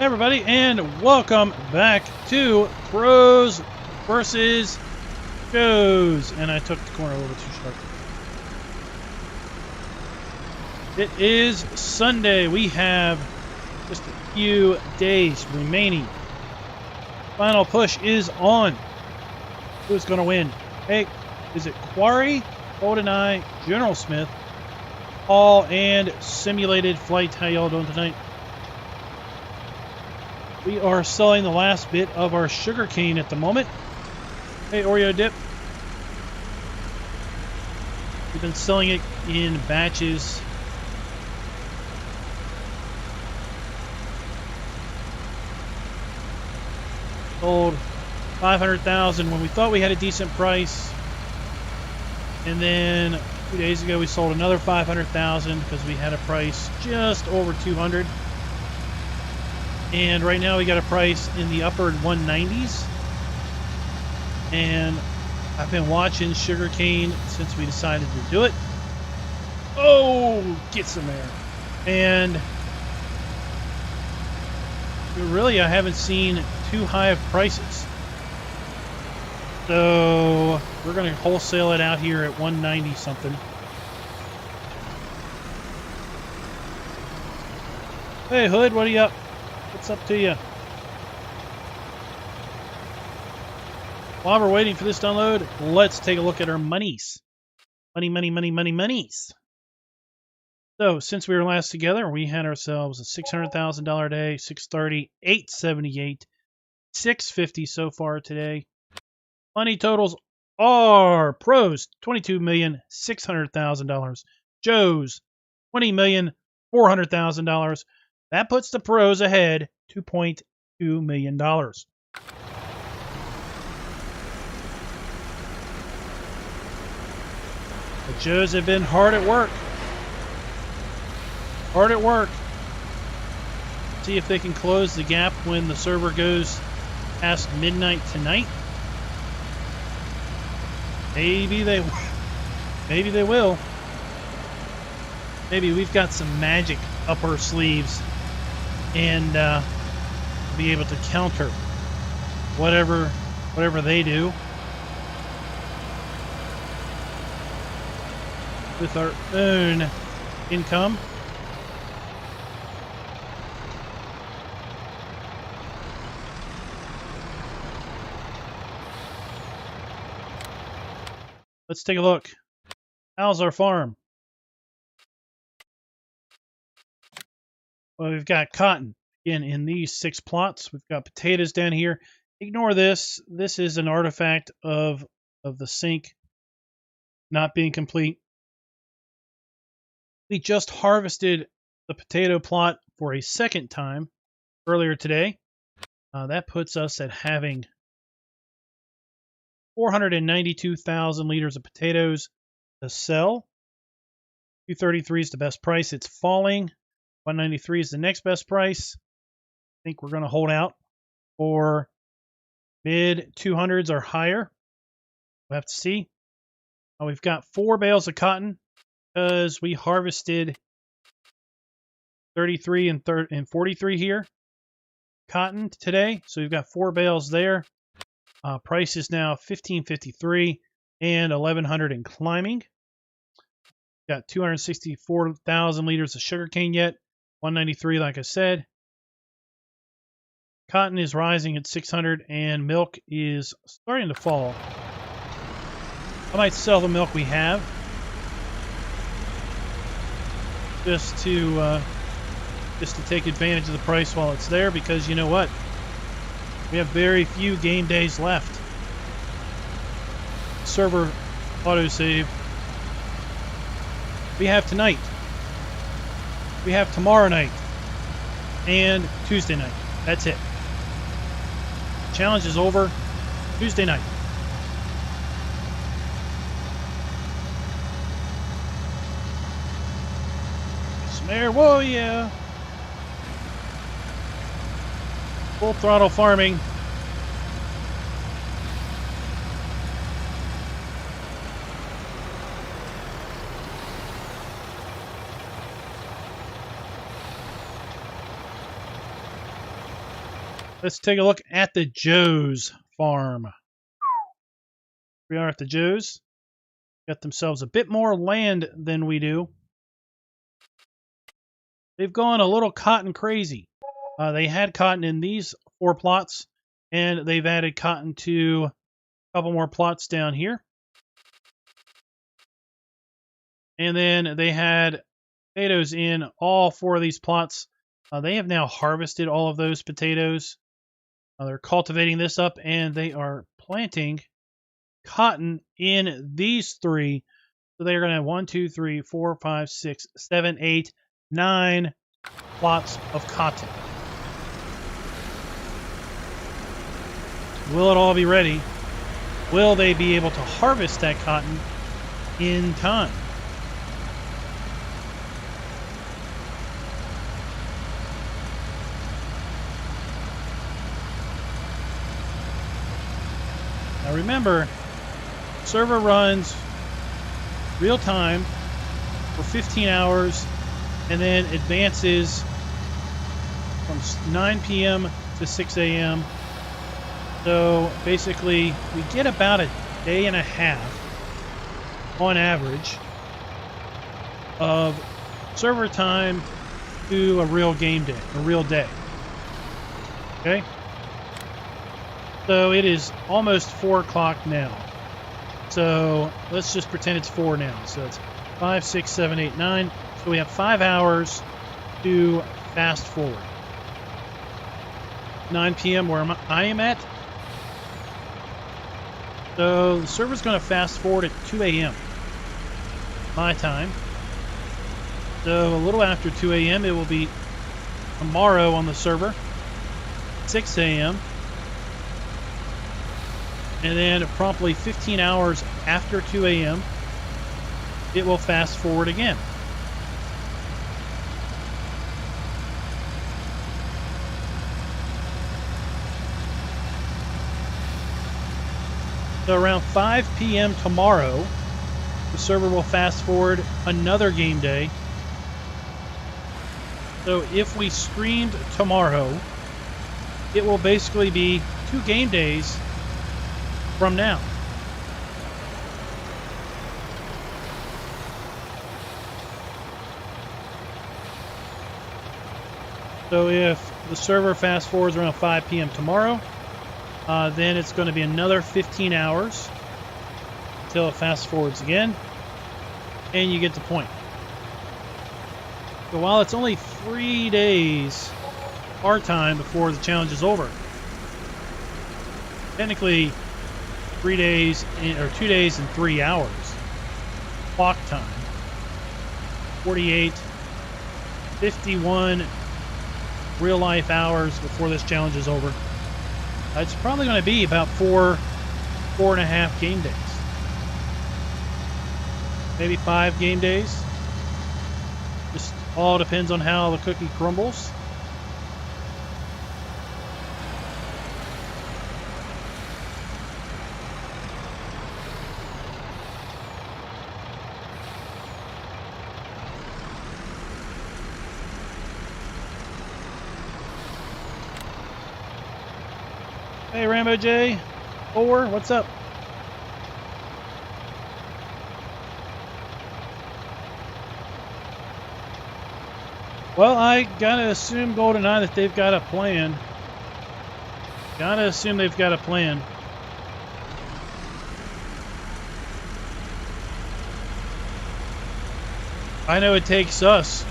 Hey everybody, and welcome back to Pros versus Joes. And I took the corner a little too sharp. It is Sunday. We have just a few days remaining. Final push is on. Who's going to win? Hey, is it Quarry, GoldenEye, General Smith, Paul, and Simulated Flight? How y'all doing tonight? We are selling the last bit of our sugarcane at the moment. Hey, Oreo Dip. We've been selling it in batches. Sold 500,000 when we thought we had a decent price. And then 2 days ago we sold another 500,000 because we had a price just over 200. And right now we got a price in the upper 190s. And I've been watching sugarcane since we decided to do it. Oh, get some air. And really, I haven't seen too high of prices. So we're going to wholesale it out here at 190 something. Hey, Hood, what are you up? What's up to you? While we're waiting for this to unload, let's take a look at our monies. Monies. So, since we were last together, we had ourselves a $600,000 day, 630, 878, 650 so far today. Money totals are Pros, $22,600,000. Joe's, $20,400,000. That puts the Pros ahead, $2.2 million. The Joes have been hard at work. See if they can close the gap when the server goes past midnight tonight. Maybe they will. Maybe we've got some magic up our sleeves and be able to counter whatever they do with our own income. Let's take a look. How's our farm? Well, we've got cotton in these 6 plots. We've got potatoes down here. Ignore this. This is an artifact of the sink not being complete. We just harvested the potato plot for a second time earlier today. That puts us at having 492,000 liters of potatoes to sell. 233 is the best price. It's falling. 193 is the next best price. I think we're going to hold out for mid 200s or higher. We'll have to see. We've got 4 bales of cotton because we harvested 33 and 43 here cotton today. So we've got 4 bales there. Price is now $1,553 and $1,100 and climbing. Got 264,000 liters of sugarcane yet. 193, like I said. Cotton is rising at 600, and milk is starting to fall. I might sell the milk we have just to take advantage of the price while it's there, because you know what? We have very few game days left. Server autosave. We have tonight. We have tomorrow night. And Tuesday night. That's it. Challenge is over Tuesday night. Some air. Whoa, yeah. Full throttle farming. Let's take a look at the Joe's farm. We are at the Joe's. Got themselves a bit more land than we do. They've gone a little cotton crazy. They had cotton in these 4 plots, and they've added cotton to a couple more plots down here. And then they had potatoes in all 4 of these plots. They have now harvested all of those potatoes. They're cultivating this up, and they are planting cotton in these 3. So they're going to have 1, 2, 3, 4, 5, 6, 7, 8, 9 plots of cotton. Will it all be ready? Will they be able to harvest that cotton in time? Now remember, server runs real time for 15 hours and then advances from 9 p.m. to 6 a.m. So basically, we get about a day and a half on average of server time to a real game day, a real day. Okay? So it is almost 4 o'clock now. So let's just pretend it's 4 now. So it's 5, 6, 7, 8, 9. So we have 5 hours to fast forward. 9 p.m. where I am at. So the server's going to fast forward at 2 a.m. my time. So a little after 2 a.m. it will be tomorrow on the server. 6 a.m. And then promptly 15 hours after 2 a.m. it will fast forward again. So around 5 p.m. tomorrow, the server will fast forward another game day. So if we streamed tomorrow, it will basically be 2 game days from now. So if the server fast forwards around 5 p.m. tomorrow, then it's going to be another 15 hours until it fast forwards again, and you get the point. So while it's only 3 days our time before the challenge is over, technically 3 days or 2 days and 3 hours clock time, 48, 51 real life hours before this challenge is over. It's probably going to be about 4.5 game days. Maybe 5 game days. Just all depends on how the cookie crumbles. Hey, Rambo J, 4, what's up? Well, I gotta assume, GoldenEye, that they've got a plan. Gotta assume they've got a plan. I know it takes us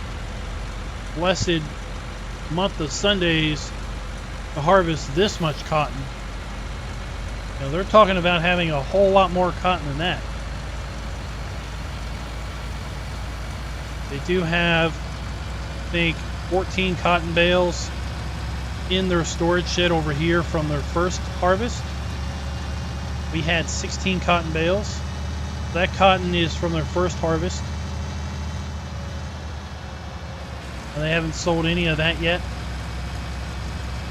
blessed month of Sundays to harvest this much cotton. You know, they're talking about having a whole lot more cotton than that. They do have, I think, 14 cotton bales in their storage shed over here from their first harvest. We had 16 cotton bales. That cotton is from their first harvest. And they haven't sold any of that yet.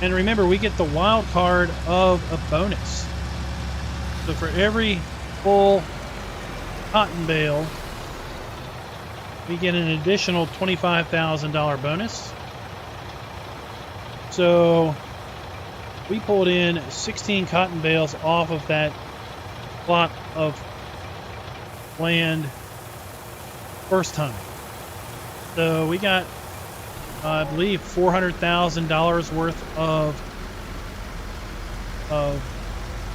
And remember, we get the wild card of a bonus. So for every full cotton bale, we get an additional $25,000 bonus. So we pulled in 16 cotton bales off of that plot of land first time. So we got, I believe, $400,000 worth of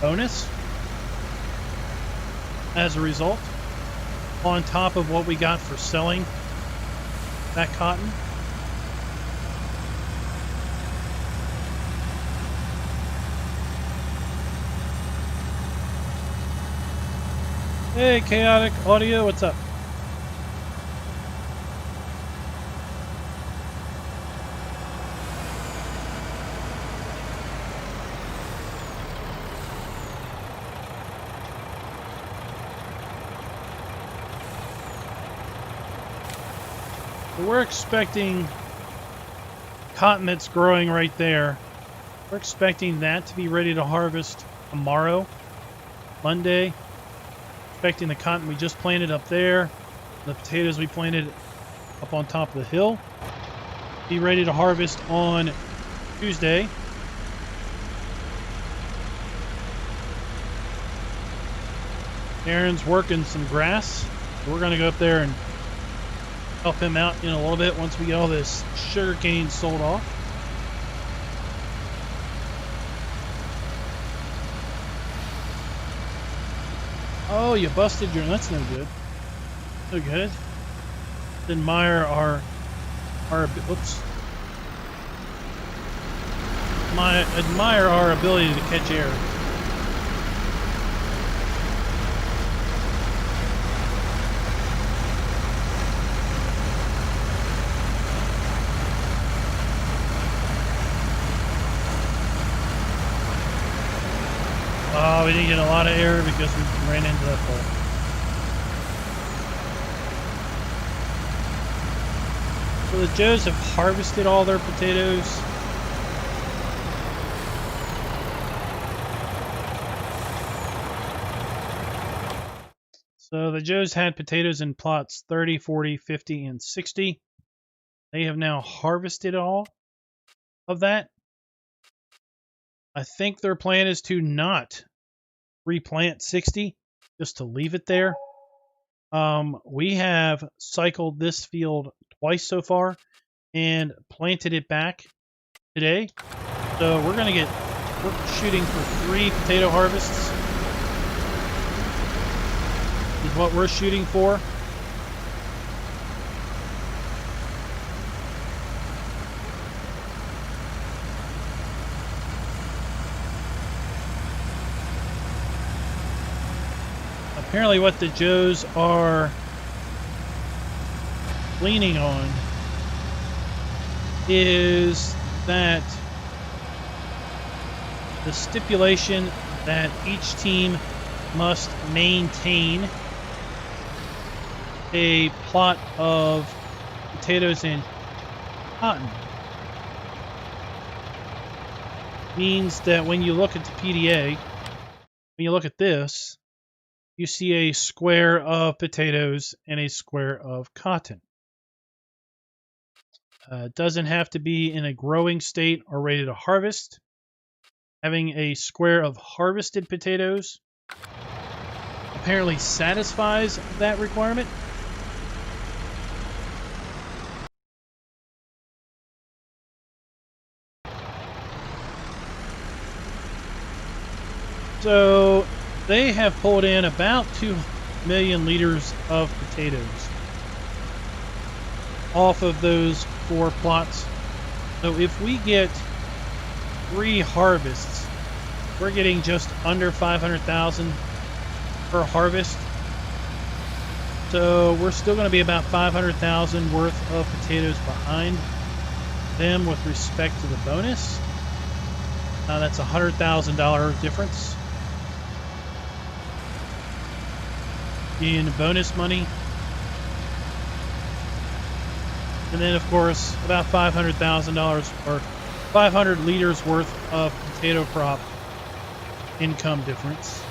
bonus as a result, on top of what we got for selling that cotton. Hey, Chaotic Audio, what's up? So we're expecting cotton that's growing right there. We're expecting that to be ready to harvest tomorrow, Monday. Expecting the cotton we just planted up there, the potatoes we planted up on top of the hill, be ready to harvest on Tuesday. Aaron's working some grass, so we're going to go up there and help him out in a little bit once we get all this sugarcane sold off. Oh, you busted your... That's no good. No good. Admire our oops. Admire our ability to catch air. Oh, we didn't get a lot of air because we ran into that pole. So the Joes have harvested all their potatoes. So the Joes had potatoes in plots 30, 40, 50, and 60. They have now harvested all of that. I think their plan is to not replant 60, just to leave it there. We have cycled this field twice so far and planted it back today. So we're shooting for 3 potato harvests is what we're shooting for. Apparently what the Joes are leaning on is that the stipulation that each team must maintain a plot of potatoes and cotton means that when you look at the PDA, when you look at this, you see a square of potatoes and a square of cotton. It doesn't have to be in a growing state or ready to harvest. Having a square of harvested potatoes apparently satisfies that requirement. So they have pulled in about 2 million liters of potatoes off of those 4 plots. So if we get 3 harvests, we're getting just under 500,000 per harvest. So we're still going to be about 500,000 worth of potatoes behind them with respect to the bonus. That's a $100,000 difference in bonus money. And then, of course, about $500,000 or 500 liters worth of potato crop income difference.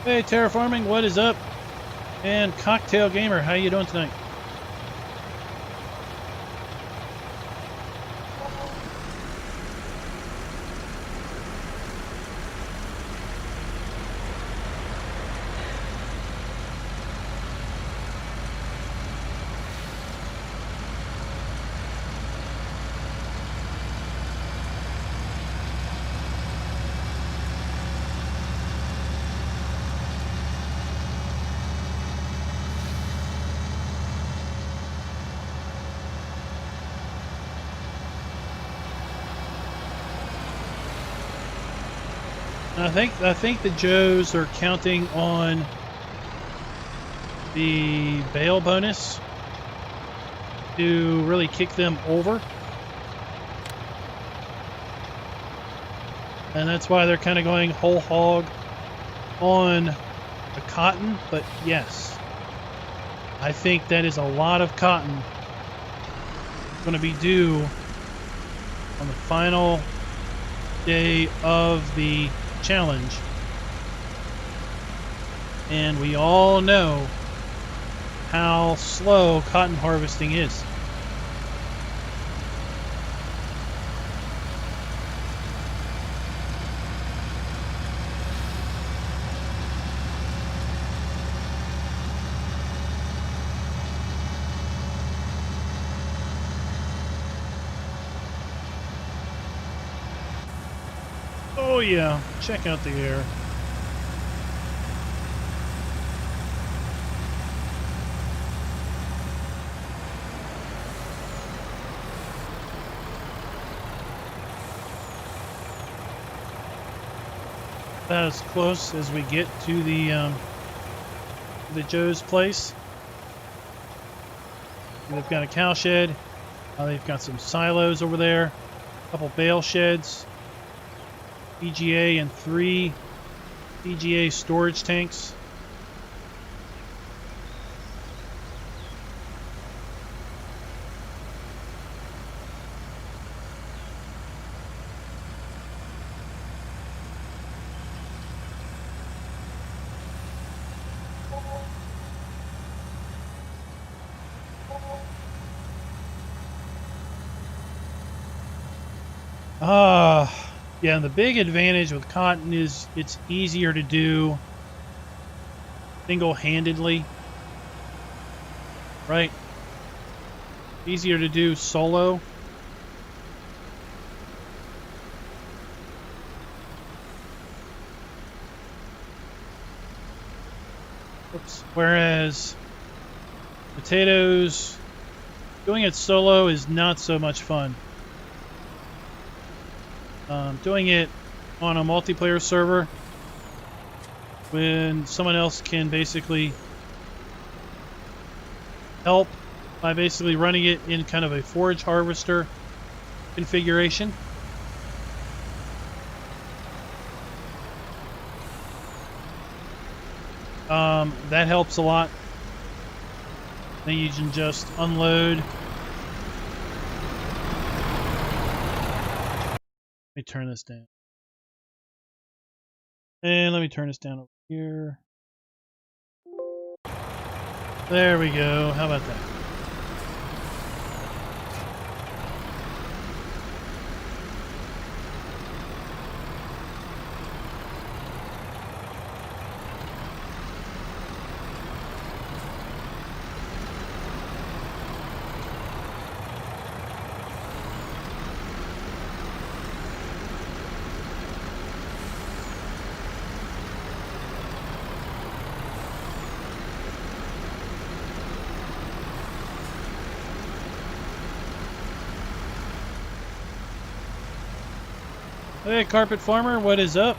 Hey, Terraforming, what is up? And Cocktail Gamer, how you doing tonight? I think the Joes are counting on the bale bonus to really kick them over. And that's why they're kind of going whole hog on the cotton. But yes, I think that is a lot of cotton going to be due on the final day of the challenge. And we all know how slow cotton harvesting is. Oh yeah, check out the air. About as close as we get to the Joe's place. They've got a cow shed. They've got some silos over there. A couple bale sheds. PGA and 3 PGA storage tanks. Yeah, and the big advantage with cotton is it's easier to do single-handedly, right? Easier to do solo. Oops. Whereas potatoes, doing it solo is not so much fun. Doing it on a multiplayer server when someone else can basically help by basically running it in kind of a forage harvester configuration. That helps a lot. Then you can just unload. Let me turn this down. And let me turn this down over here. There we go. How about that? Hey, Carpet Farmer, what is up?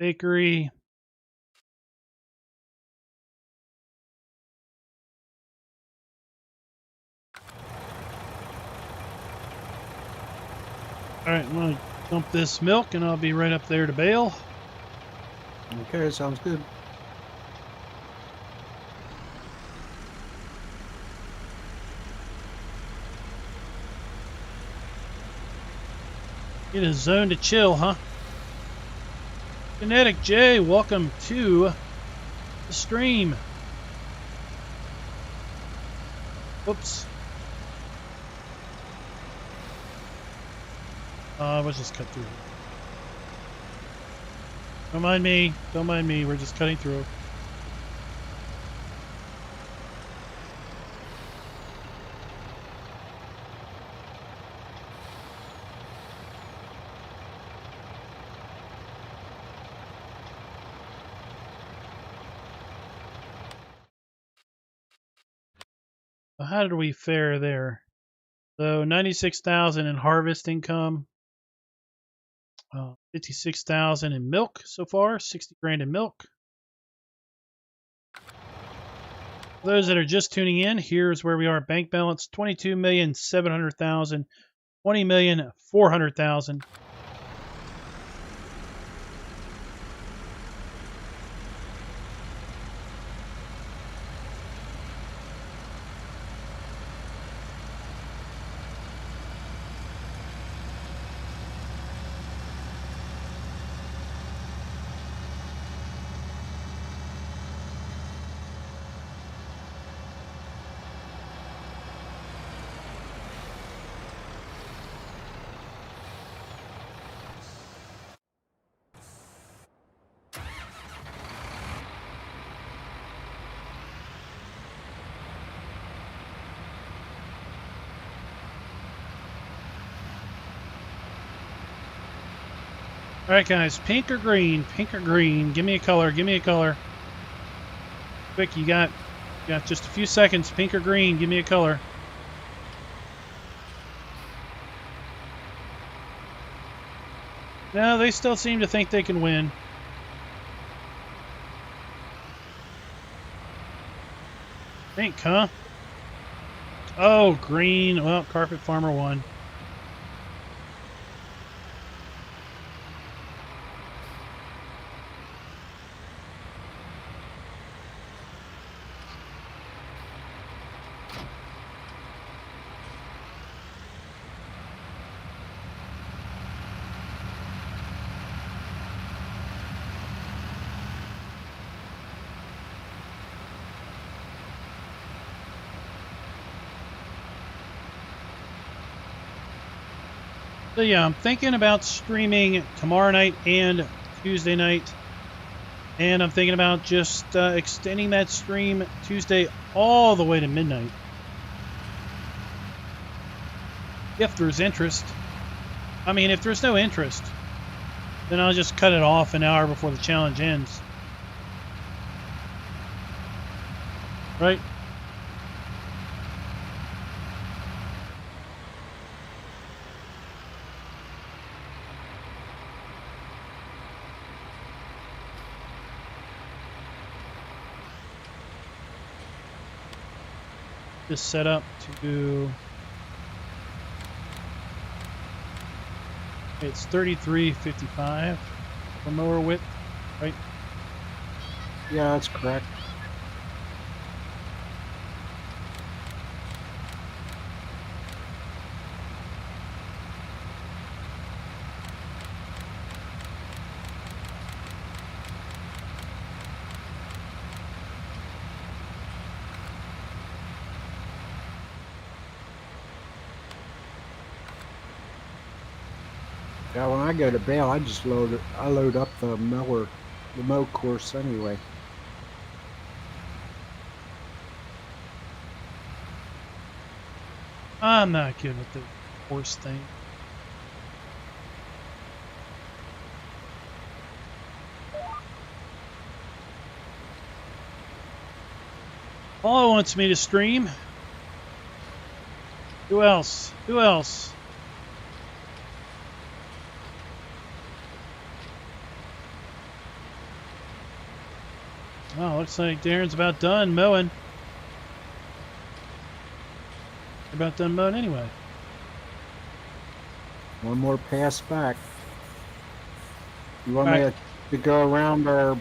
Bakery. Alright, I'm going to dump this milk and I'll be right up there to bale. Okay, sounds good. Get a zone to chill, huh? Kinetic J, welcome to the stream. Whoops. Let's just cut through. Don't mind me. Don't mind me. We're just cutting through. So how did we fare there? So 96,000 in harvest income. 56,000 in milk so far. 60 grand in milk. For those that are just tuning in, here's where we are. Bank balance 22,700,000, 20,400,000. All right, guys, pink or green? Pink or green? Give me a color. Give me a color. Quick, you got just a few seconds. Pink or green? Give me a color. No, they still seem to think they can win. Pink, huh? Oh, green. Well, Carpet Farmer won. So yeah, I'm thinking about streaming tomorrow night and Tuesday night. And I'm thinking about just extending that stream Tuesday all the way to midnight. If there's interest. I mean, if there's no interest, then I'll just cut it off an hour before the challenge ends. Right? Just set up to... It's 33.55 for mower width, right? Yeah, that's correct. Yeah, when I go to bale, I just load up the mow course anyway. I'm not good with the horse thing. Paul wants me to stream. Who else? Who else? Oh, looks like Darren's about done mowing. About done mowing anyway. One more pass back. You want me to go around our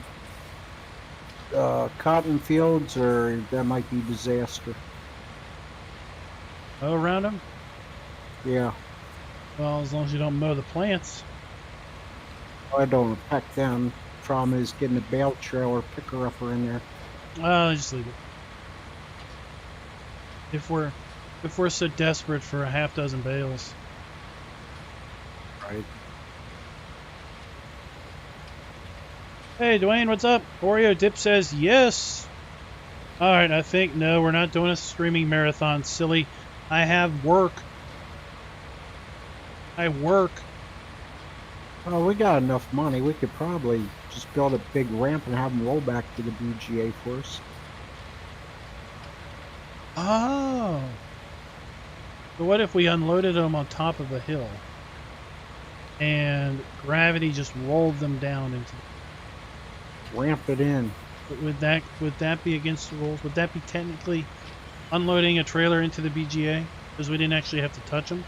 cotton fields, or that might be disaster? Oh, around him? Yeah. Well, as long as you don't mow the plants. I don't affect them. Problem is getting a bale trailer picker-upper in there. Just leave it. If we're so desperate for a half dozen bales. Right. Hey, Dwayne, what's up? Oreo Dip says yes. All right, I think no, we're not doing a streaming marathon. Silly, I have work. I work. Well, we got enough money. We could probably just build a big ramp and have them roll back to the BGA for us. Oh. So what if we unloaded them on top of a hill and gravity just rolled them down into the... Ramp it in. Would that be against the rules? Would that be technically unloading a trailer into the BGA because we didn't actually have to touch them?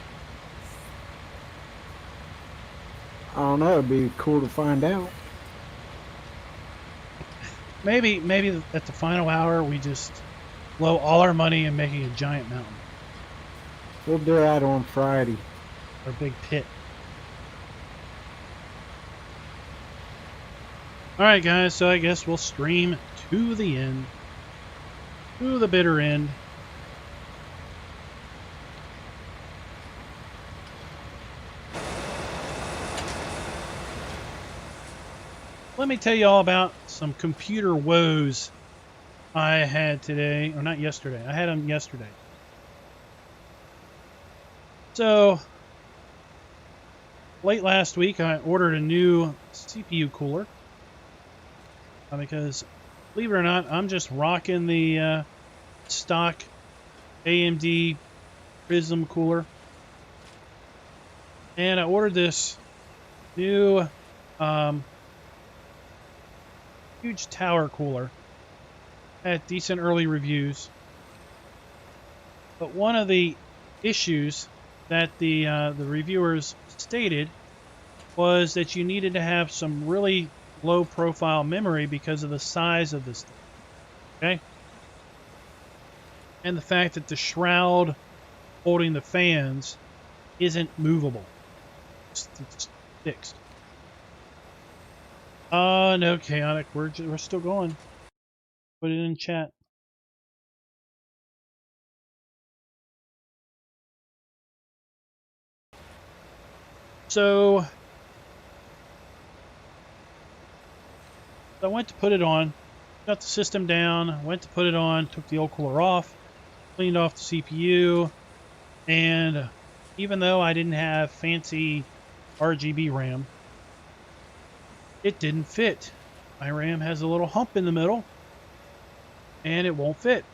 I don't know. It'd be cool to find out. Maybe at the final hour we just blow all our money in making a giant mountain We'll do that on Friday. or a big pit. All right, guys. So I guess we'll stream to the end, to the bitter end. Let me tell you all about some computer woes I had today, or not yesterday. I had them yesterday. So, late last week, I ordered a new CPU cooler because, believe it or not, I'm just rocking the stock AMD Prism cooler. And I ordered this new huge tower cooler. Had decent early reviews, but one of the issues that the reviewers stated was that you needed to have some really low profile memory because of the size of this thing. Okay, and the fact that the shroud holding the fans isn't movable. It's fixed. No, chaotic. We're still going. Put it in chat. So I went to put it on, got the system down, went to put it on, took the old cooler off, cleaned off the CPU, and even though I didn't have fancy RGB RAM, it didn't fit. My RAM has a little hump in the middle, and it won't fit.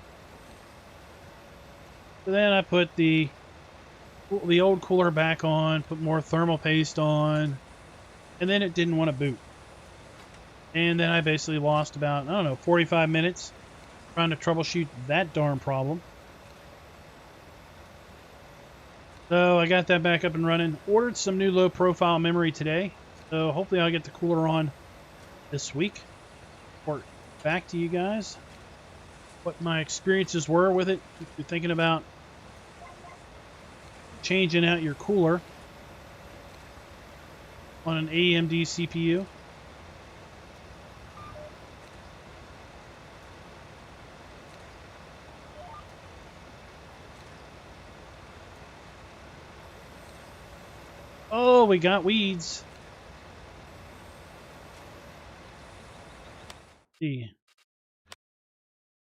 So then I put the old cooler back on, put more thermal paste on, and then it didn't want to boot. And then I basically lost about, I don't know, 45 minutes trying to troubleshoot that darn problem. So I got that back up and running. Ordered some new low profile memory today. So hopefully I'll get the cooler on this week. Report back to you guys what my experiences were with it. If you're thinking about changing out your cooler on an AMD CPU. Oh, we got weeds. See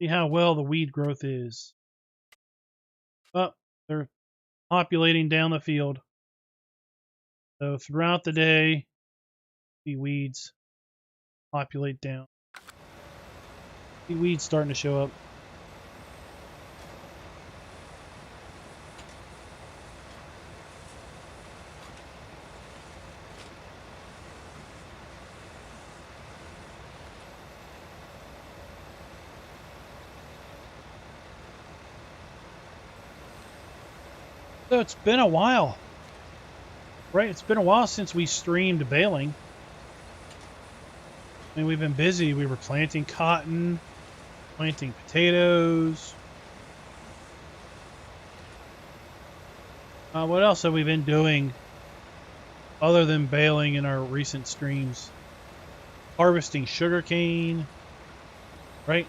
how well the weed growth is. Oh, they're populating down the field. So throughout the day, the weeds populate down. The weeds starting to show up. So it's been a while, right? It's been a while since we streamed baling. I mean, we've been busy. We were planting cotton, planting potatoes. What else have we been doing other than baling in our recent streams. Harvesting sugarcane, right?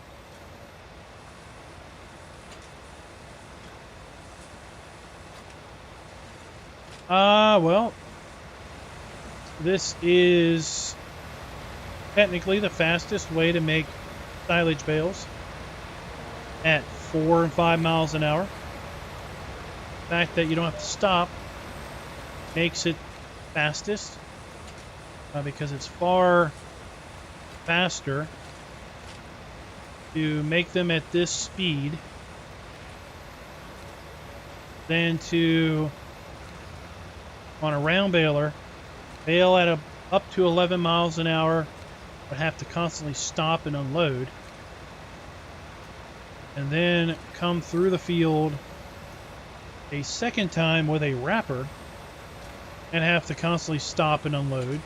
Well, this is technically the fastest way to make silage bales at 4 and 5 miles an hour. The fact that you don't have to stop makes it fastest because it's far faster to make them at this speed than to, on a round baler, bale at up to 11 miles an hour, but have to constantly stop and unload, and then come through the field a second time with a wrapper and have to constantly stop and unload.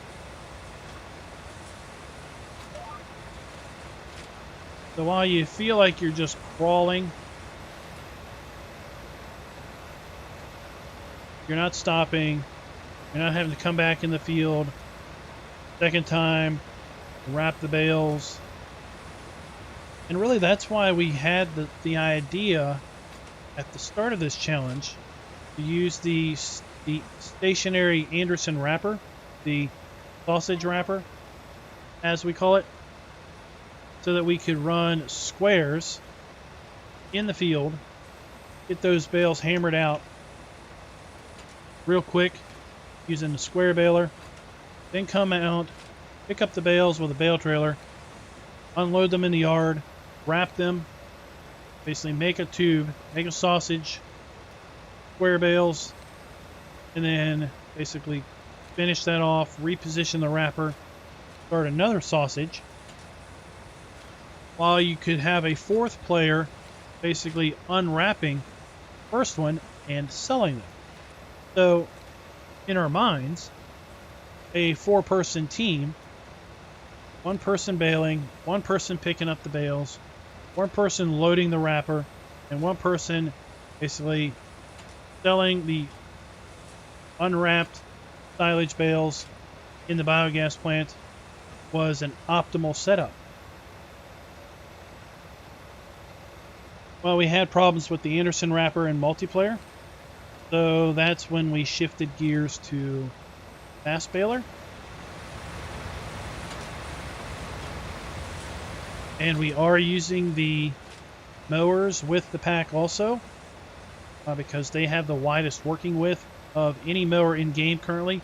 So while you feel like you're just crawling, you're not stopping, you're not having to come back in the field second time, wrap the bales. And really that's why we had the idea at the start of this challenge to use the stationary Anderson wrapper, the sausage wrapper, as we call it, so that we could run squares in the field, get those bales hammered out real quick using the square baler, then come out, pick up the bales with a bale trailer, unload them in the yard, wrap them, basically make a tube, make a sausage, square bales, and then basically finish that off, reposition the wrapper, start another sausage, while you could have a fourth player basically unwrapping the first one and selling them. So in our minds, a 4-person team, one person baling, one person picking up the bales, one person loading the wrapper, and one person basically selling the unwrapped silage bales in the biogas plant was an optimal setup. Well, we had problems with the Anderson wrapper in multiplayer, so that's when we shifted gears to fast baler. And we are using the mowers with the pack also, because they have the widest working width of any mower in game currently,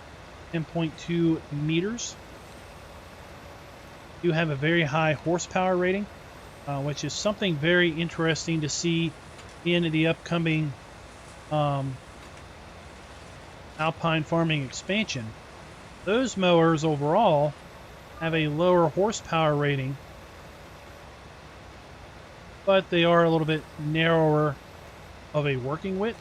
10.2 meters. You have a very high horsepower rating, which is something very interesting to see in the upcoming alpine farming expansion. Those mowers overall have a lower horsepower rating, but they are a little bit narrower of a working width.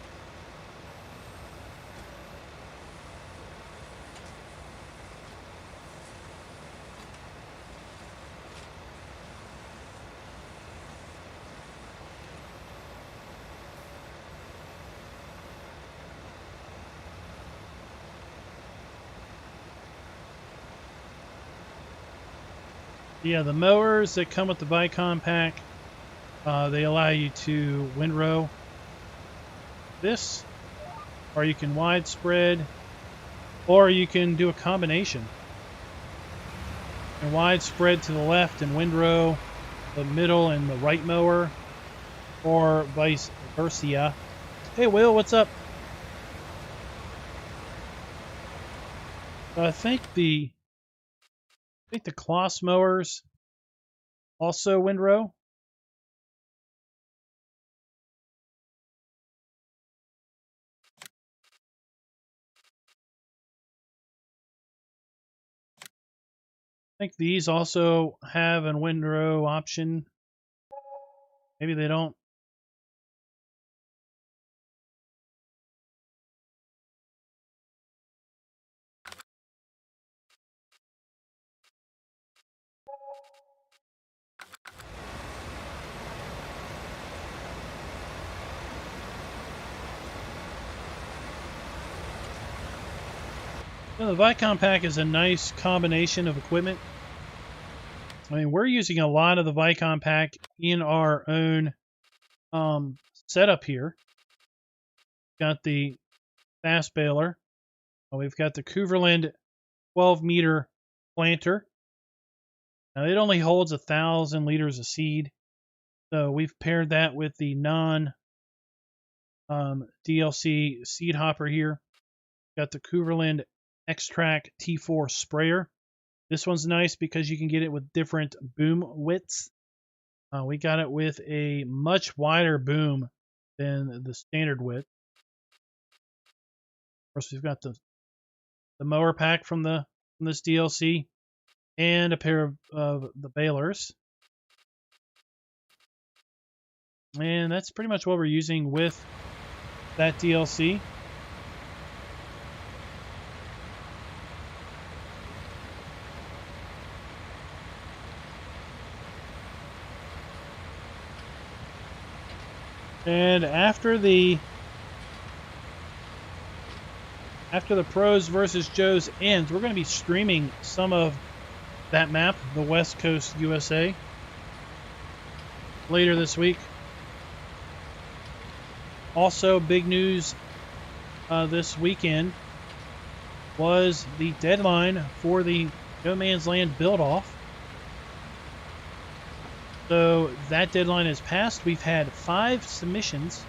Yeah, the mowers that come with the Vicon pack, they allow you to windrow this, or you can widespread, or you can do a combination. And widespread to the left and windrow the middle and the right mower, or vice versa. Hey Will, what's up? I think the Kloss mowers also windrow. I think these also have a windrow option. Maybe they don't. So the Vicon pack is a nice combination of equipment. I mean, we're using a lot of the Vicon pack in our own setup here. Got the fast baler. We've got the Cooverland 12-meter planter. Now, it only holds 1,000 liters of seed. So we've paired that with the non-DLC seed hopper here. Got the Cooverland X-Track T4 sprayer. This one's nice because you can get it with different boom widths. We got it with a much wider boom than the standard width. Of course, we've got the mower pack from this DLC and a pair of the balers. And that's pretty much what we're using with that DLC. And after the Pros versus Joes ends, we're going to be streaming some of that map, the West Coast USA, later this week. Also, big news this weekend was the deadline for the No Man's Land build-off. So that deadline has passed. We've had 5 submissions.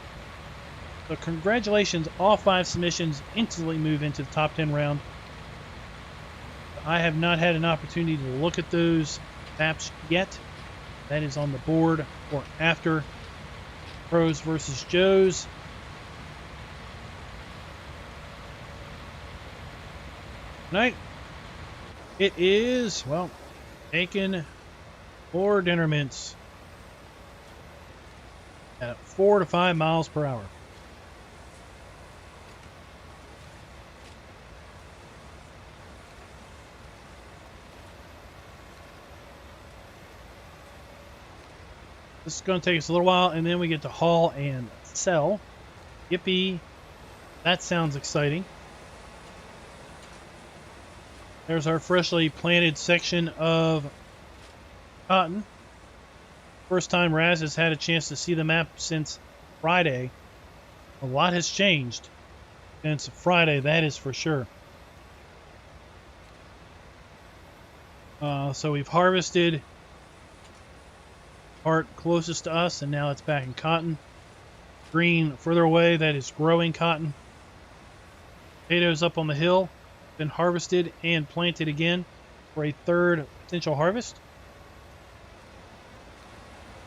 So congratulations, all 5 submissions instantly move into the top 10 round. I have not had an opportunity to look at those maps yet. That is on the board for after Pros versus Joes. Tonight, it is, well, bacon or dinner mints at 4 to 5 miles per hour. This is going to take us a little while, and then we get to haul and sell. Yippee. That sounds exciting. There's our freshly planted section of cotton. First time Raz has had a chance to see the map since Friday. A lot has changed since Friday, that is for sure. So we've harvested part closest to us, and now it's back in cotton. Green further away, that is growing cotton. Potatoes up on the hill, been harvested and planted again for a third potential harvest.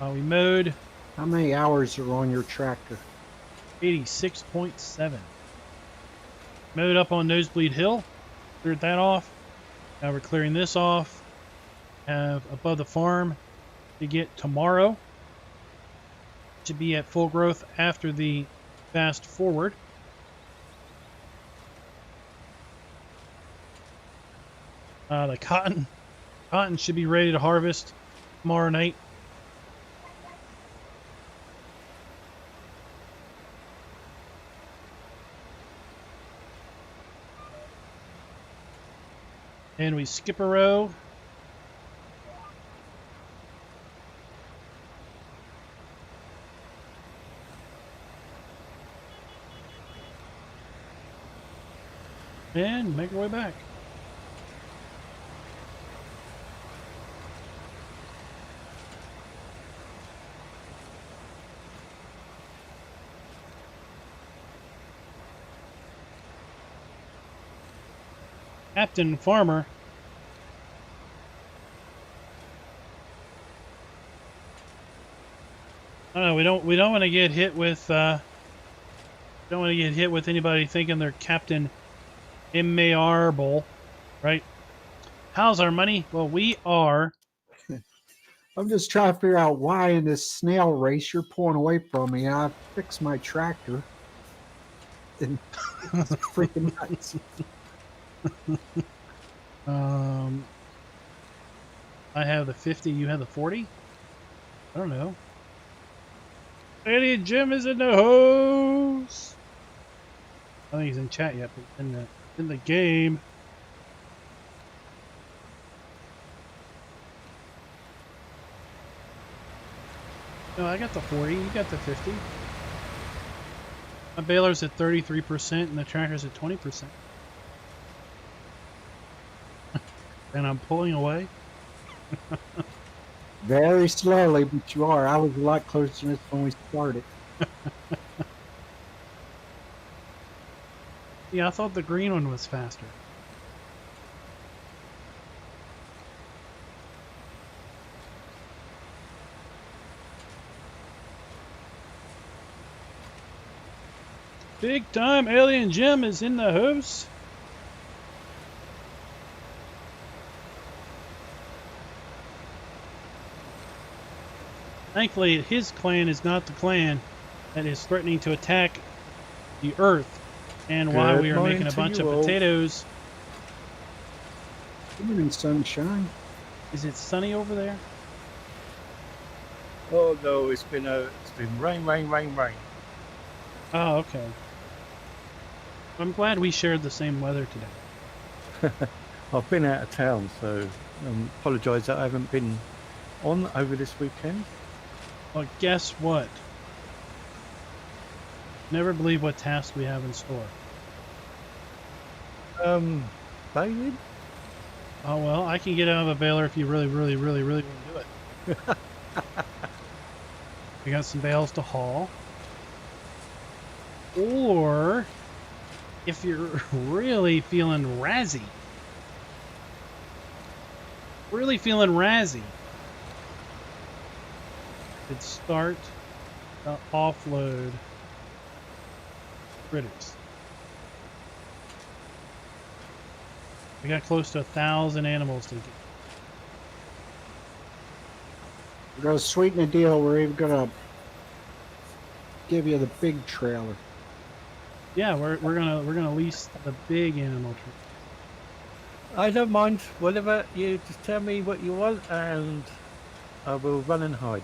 We mowed. How many hours are on your tractor? 86.7. Mowed up on Nosebleed Hill. Cleared that off. Now we're clearing this off. Have above the farm to get tomorrow. Should be at full growth after the fast forward. The cotton should be ready to harvest tomorrow night. And we skip a row. And make our way back. Captain Farmer. I don't know. We don't want to get hit with. Don't want to get hit with anybody thinking they're Captain Immearable, right? How's our money? Well, we are. I'm just trying to figure out why in this snail race you're pulling away from me. I fixed my tractor. And it's freaking nuts. I have the 50. You have the 40. I don't know. Lady Jim is in the hose. I don't think he's in chat yet, but in the game. No, I got the 40. You got the 50. My baler's at 33% and the tractor's at 20%. And I'm pulling away. Very slowly, but you are. I was a lot closer to this when we started. Yeah, I thought the green one was faster. Big time alien Jim is in the house. Thankfully, his clan is not the clan that is threatening to attack the Earth, and why we are making a bunch of potatoes. Good morning, sunshine. Is it sunny over there? Oh no, it's been rain. Oh, okay. I'm glad we shared the same weather today. I've been out of town, so apologise that I haven't been on over this weekend. Well, guess what? Never believe what tasks we have in store. Baling? Oh, well, I can get out of a baler if you really want to do it. We got some bales to haul. Or, if you're really feeling razzy, could start the offload critters. We got close to 1,000 animals to get. We're going to sweeten the deal. We're even going to give you the big trailer. Yeah, we're gonna lease the big animal trailer. I don't mind. Whatever, you just tell me what you want and I will run and hide.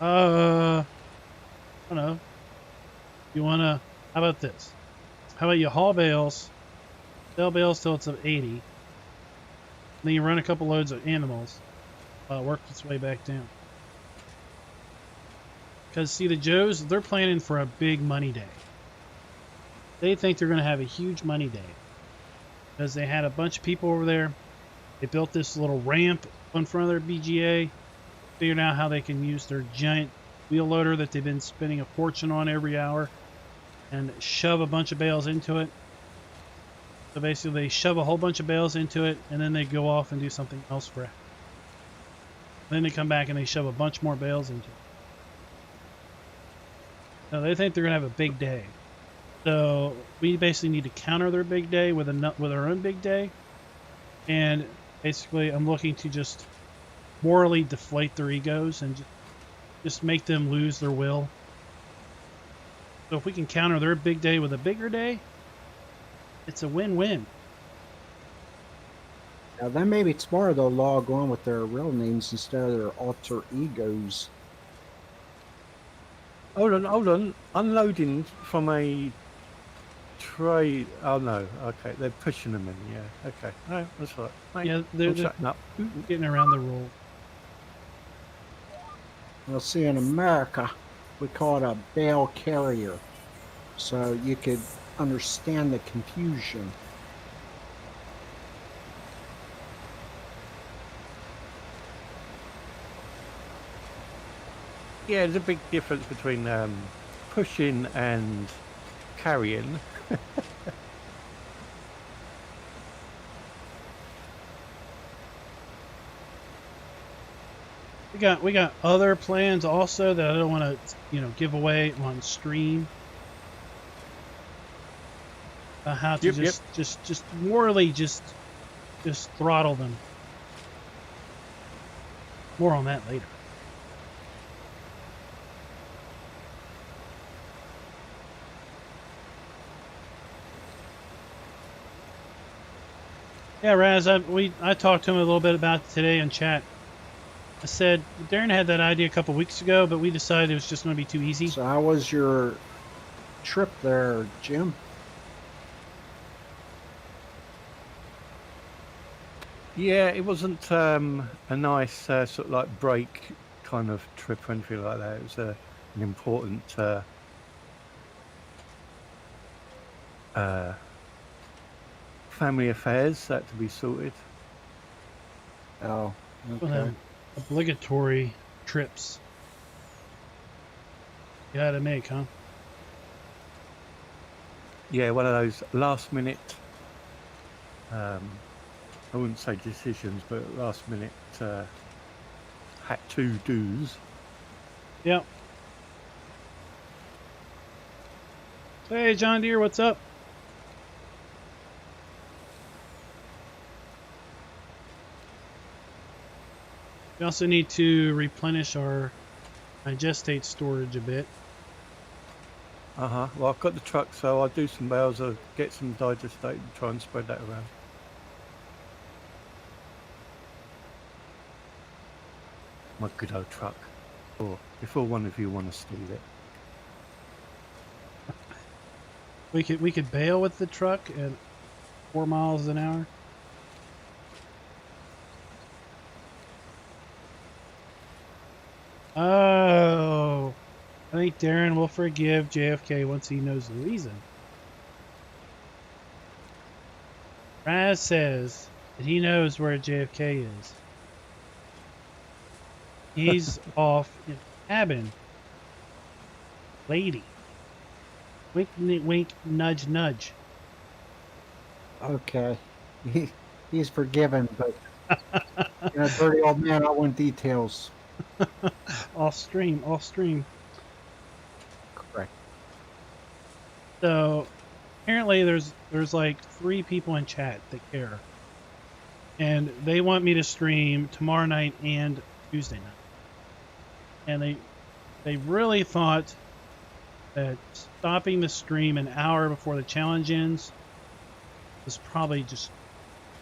I don't know. You wanna? How about this? How about you haul bales, sell bales till it's of 80, then you run a couple loads of animals, work its way back down. Because see, the Joes, they're planning for a big money day. They think they're going to have a huge money day because they had a bunch of people over there. They built this little ramp in front of their BGA, figured out how they can use their giant wheel loader that they've been spending a fortune on every hour and shove a bunch of bales into it. So basically they shove a whole bunch of bales into it and then they go off and do something else for it. Then they come back and they shove a bunch more bales into it. So they think they're going to have a big day. So we basically need to counter their big day with our own big day. And basically I'm looking to just morally deflate their egos and just make them lose their will. So if we can counter their big day with a bigger day, it's a win-win. Now, then maybe tomorrow they'll log on with their real names instead of their alter egos. Hold on. Unloading from a tray. Oh no. Okay, they're pushing them in. Yeah. Okay. No, that's right. Mate, Yeah, they're shutting up. getting around the rule. Well, see, in America, we call it a bale carrier. So you could understand the confusion. Yeah, there's a big difference between pushing and carrying. We got other plans also that I don't want to give away on stream. How to just morally just throttle them. More on that later. Yeah, Raz, I talked to him a little bit about it today in chat. I said Darren had that idea a couple weeks ago, but we decided it was just going to be too easy. So how was your trip there, Jim? Yeah, it wasn't a nice sort of like break kind of trip or anything like that. It was an important family affairs that had to be sorted. Oh, One of okay. them obligatory trips you had to make, huh? Yeah, one of those last minute, I wouldn't say decisions, but last minute had to do's. Yep. Hey, John Deere, what's up? We also need to replenish our digestate storage a bit. Well, I've got the truck, so I'll do some bales. I'll get some digestate and try and spread that around. My good old truck. Or before one of you want to steal it. We could bail with the truck at 4 miles an hour. Oh, I think Darren will forgive JFK once he knows the reason. Raz says that he knows where JFK is. He's off in a cabin. Lady. Wink, wink, nudge, nudge. Okay. He's forgiven, but you know, dirty old man, I want details. Off stream, off stream. Correct. So apparently there's like 3 people in chat that care. And they want me to stream tomorrow night and Tuesday night. And they really thought that stopping the stream an hour before the challenge ends was probably just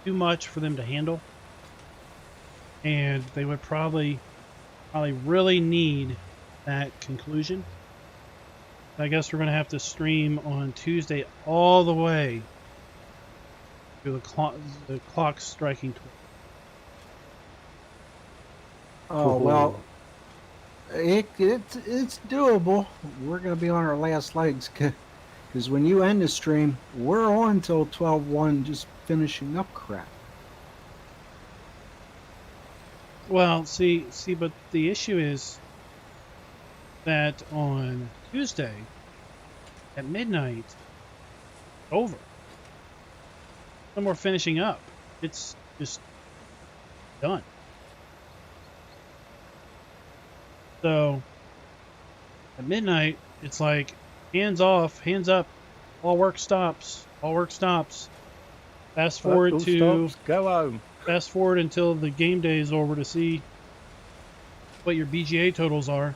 too much for them to handle. And they would probably really need that conclusion. I guess we're going to have to stream on Tuesday all the way to the clock striking 12. Oh, well, it's doable. We're going to be on our last legs because when you end the stream, we're on till 12:01 just finishing up crap. Well, see, but the issue is that on Tuesday at midnight, over. No more finishing up. It's just done. So at midnight, it's like hands off, hands up, all work stops, all work stops. Fast forward to stops, go home. Fast forward until the game day is over to see what your BGA totals are.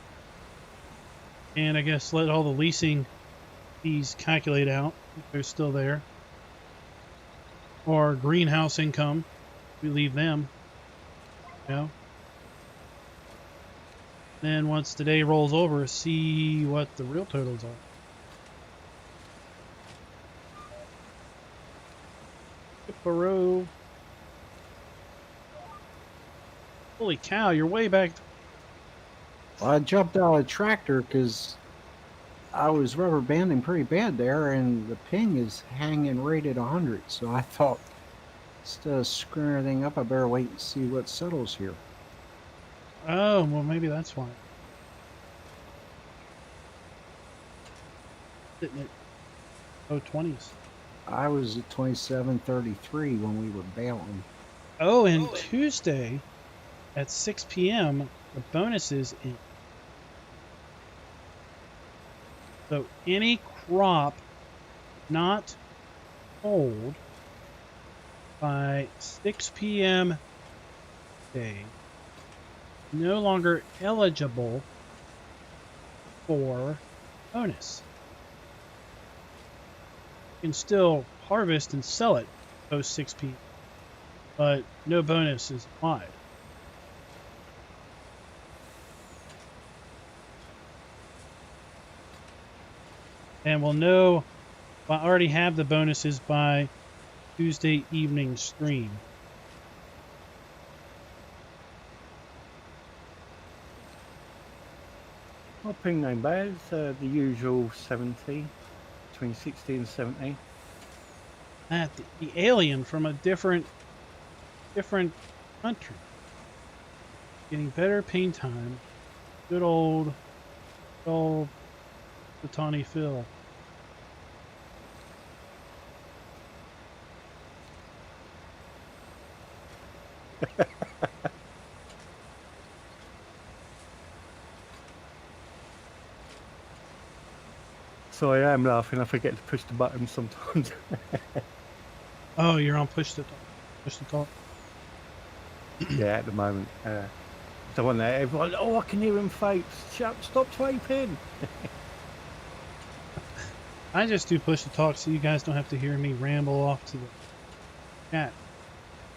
And I guess let all the leasing fees calculate out if they're still there. Or greenhouse income. We leave them. You know? Then once the day rolls over, see what the real totals are. Hippo. Holy cow, you're way back. Well, I jumped out of the tractor because I was rubber banding pretty bad there, and the ping is hanging right at 100. So I thought, instead of screwing everything up, I better wait and see what settles here. Oh, well, maybe that's why. Sitting at low 20s. I was at 27.33 when we were bailing. Oh, and Tuesday at 6 p.m., the bonuses in. So any crop not sold by 6 p.m. day no longer eligible for bonus. You can still harvest and sell it post 6 p.m., but no bonus is applied. And we'll know, I already have the bonuses by Tuesday evening stream. My ping name badge, the usual 70, between 60 and 70. The alien from a different country. Getting better ping time. Good old Batani Phil. So I am laughing. I forget to push the button sometimes. Oh, you're on push to talk. Yeah, at the moment. The one there, everyone, oh, I can hear him fapes. Stop vaping. I just do push to talk so you guys don't have to hear me ramble off to the chat.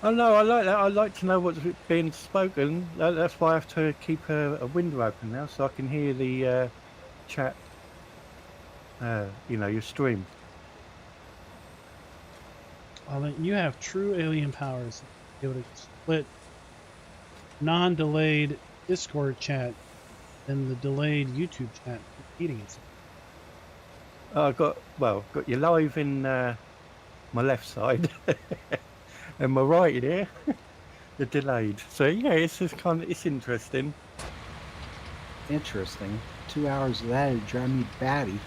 Oh no, I like that. I like to know what's being spoken. That's why I have to keep a window open now so I can hear the chat. Your stream. Well, then you have true alien powers. Be able to split non-delayed Discord chat and the delayed YouTube chat repeating itself. I got you live in my left side and my right here. The delayed. So yeah, it's just it's interesting. Interesting. 2 hours of that would drive me batty.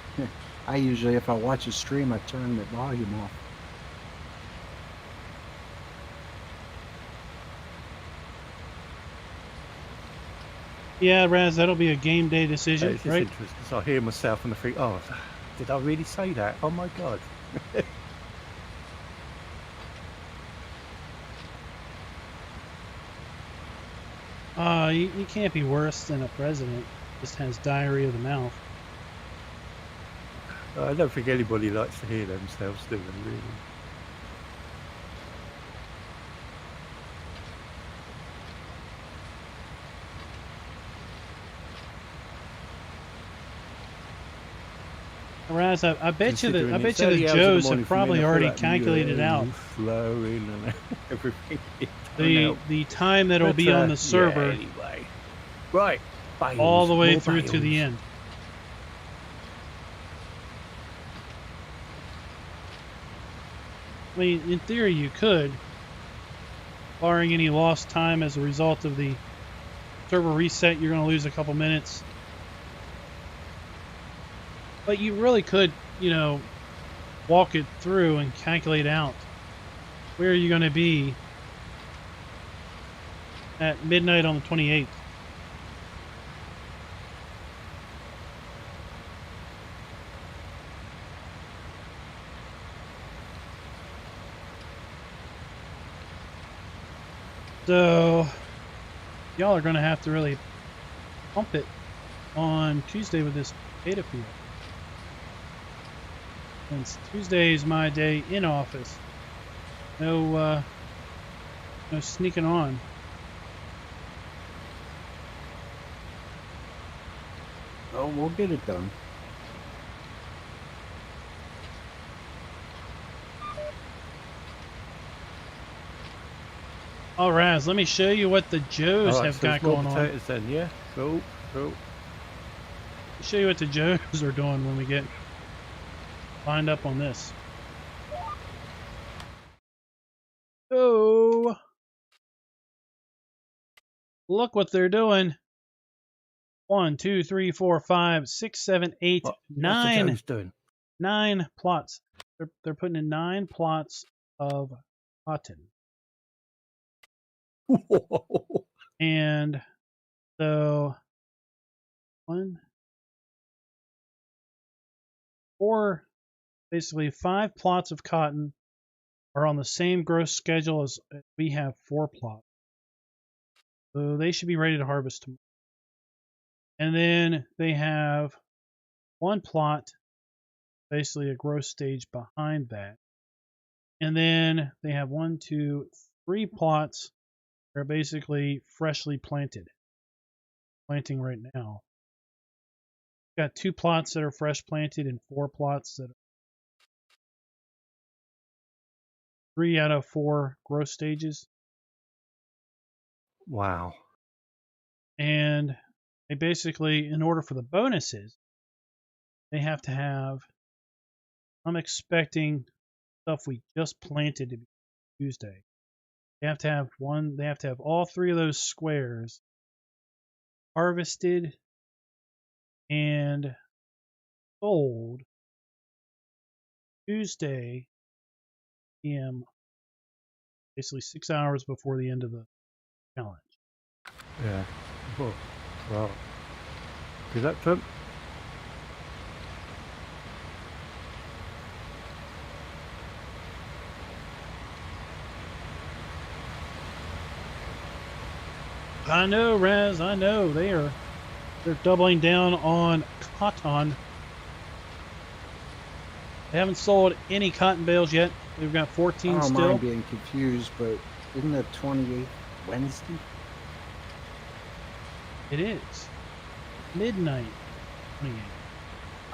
I usually, if I watch a stream, I turn the volume off. Yeah, Raz, that'll be a game day decision, It's just right? interesting. So I hear myself and I think, oh, did I really say that? Oh my god. You can't be worse than a president who just has diarrhea of the mouth. I don't think anybody likes to hear themselves, do they, really? Raz, I bet you Considering the it's early hours of the Joes morning have for me, probably and I feel already like calculated out flowing and everything. the time that'll be on the server, yeah, anyway. Right. Bales, all the way more through to the bales. end. I mean, in theory, you could, barring any lost time as a result of the server reset. You're going to lose a couple minutes, but you really could, walk it through and calculate out where you're going to be at midnight on the 28th. So y'all are going to have to really pump it on Tuesday with this beta field. Since Tuesday is my day in office. No sneaking on. Oh, we'll get it done. All right, let me show you what the Joes All right, have so got more going on. potatoes then, yeah? Cool. Show you what the Joes are doing when we get lined up on this. Oh, look what they're doing. 1, 2, 3, 4, 5, 6, 7, 8, What's the 9. Jones doing? 9 plots. They're putting in 9 plots of cotton. And so 5 plots of cotton are on the same gross schedule as we have 4 plots. So they should be ready to harvest tomorrow. And then they have 1 plot, basically a gross stage behind that. And then they have 1, 2, 3 plots that are basically freshly planted. Planting right now. Got 2 plots that are fresh planted and 4 plots that are 3 out of 4 growth stages. Wow. And they basically, in order for the bonuses, they have to have, I'm expecting stuff we just planted to be Tuesday. They have to have all 3 of those squares harvested and sold Tuesday p.m. basically 6 hours before the end of the challenge. Yeah. Oh, well. Good luck to 'em. I know, Raz, I know. They're doubling down on cotton. They haven't sold any cotton bales yet. They've got 14 I don't still. mind being confused, but isn't the 28th Wednesday? It is. Midnight 28.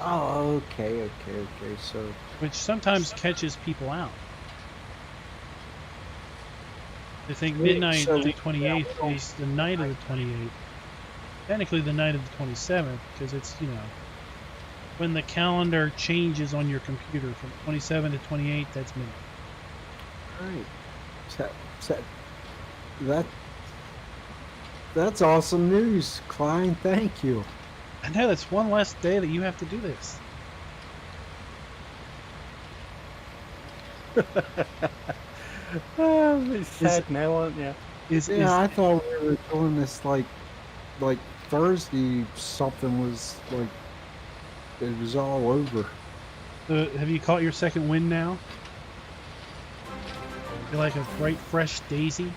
Oh, okay. So Which sometimes catches people out. They think midnight so of the 28th is the night of the 28th. Technically the night of the 27th, because it's, you know, when the calendar changes on your computer from 27 to 28, that's midnight. Right. That's awesome news, Klein. Thank you. I know, that's one less day that you have to do this. Oh, it's sad now, aren't you? I thought we were doing this like Thursday. Something was like it was all over. Have you caught your second wind now? You're like a bright, fresh daisy.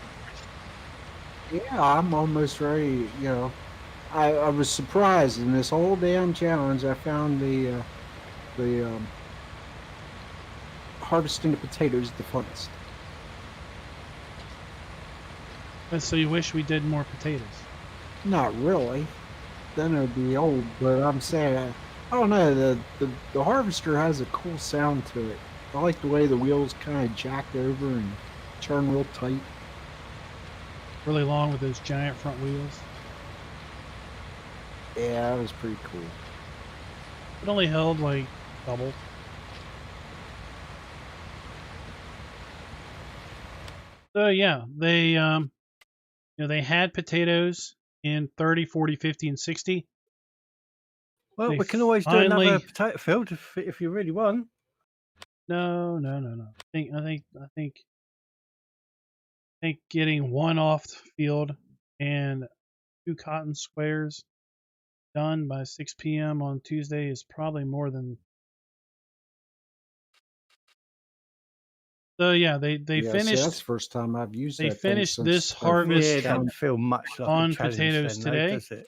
Yeah, I'm almost ready. You know, I was surprised in this whole damn challenge. I found the harvesting the potatoes the funnest. And so you wish we did more potatoes. Not really. Then it would be old. But I'm saying, I don't know. The harvester has a cool sound to it. I like the way the wheels kind of jack over and turn real tight. Really long with those giant front wheels. Yeah, that was pretty cool. It only held like double. So yeah, they you know, they had potatoes in 30, 40, 50, and 60. Well, They we can always do finally- another potato field if you really want. No. I think getting one off the field and 2 cotton squares done by 6 p.m. on Tuesday is probably more than. So yeah, they Yeah, finished. See, that's the first time I've used They that thing finished since this I've- harvest Yeah, it don't feel much like on a challenge potatoes then, though, today. does it?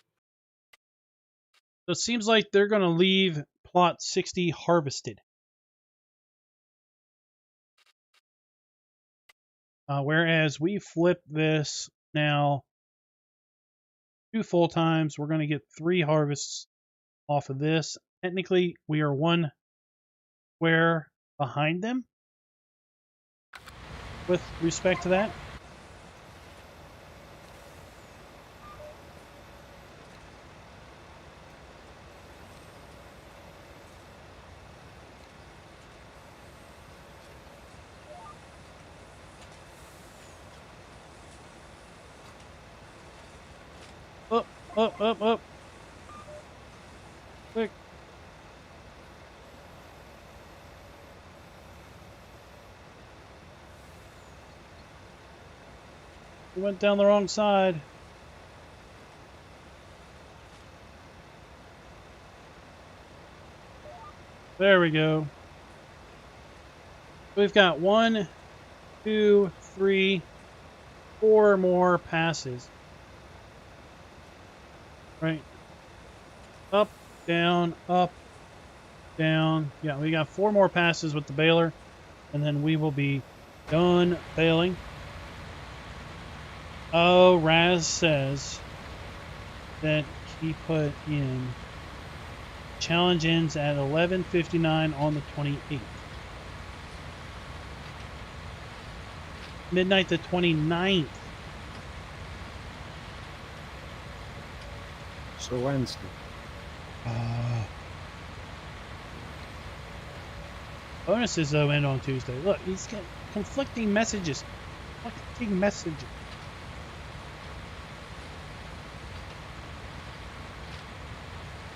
So it seems like they're going to leave plot 60 harvested. Whereas we flip this now 2 full times, we're going to get 3 harvests off of this. Technically, we are 1 square behind them with respect to that. Up. Quick. We went down the wrong side. There we go. We've got 1, 2, 3, 4 more passes. Right. Up, down, up, down. Yeah, we got 4 more passes with the baler, and then we will be done baling. Oh, Raz says that he put in challenge ends at 11:59 on the 28th. Midnight the 29th. So Wednesday. Bonuses though end on Tuesday. Look, he's got conflicting messages. Conflicting messages.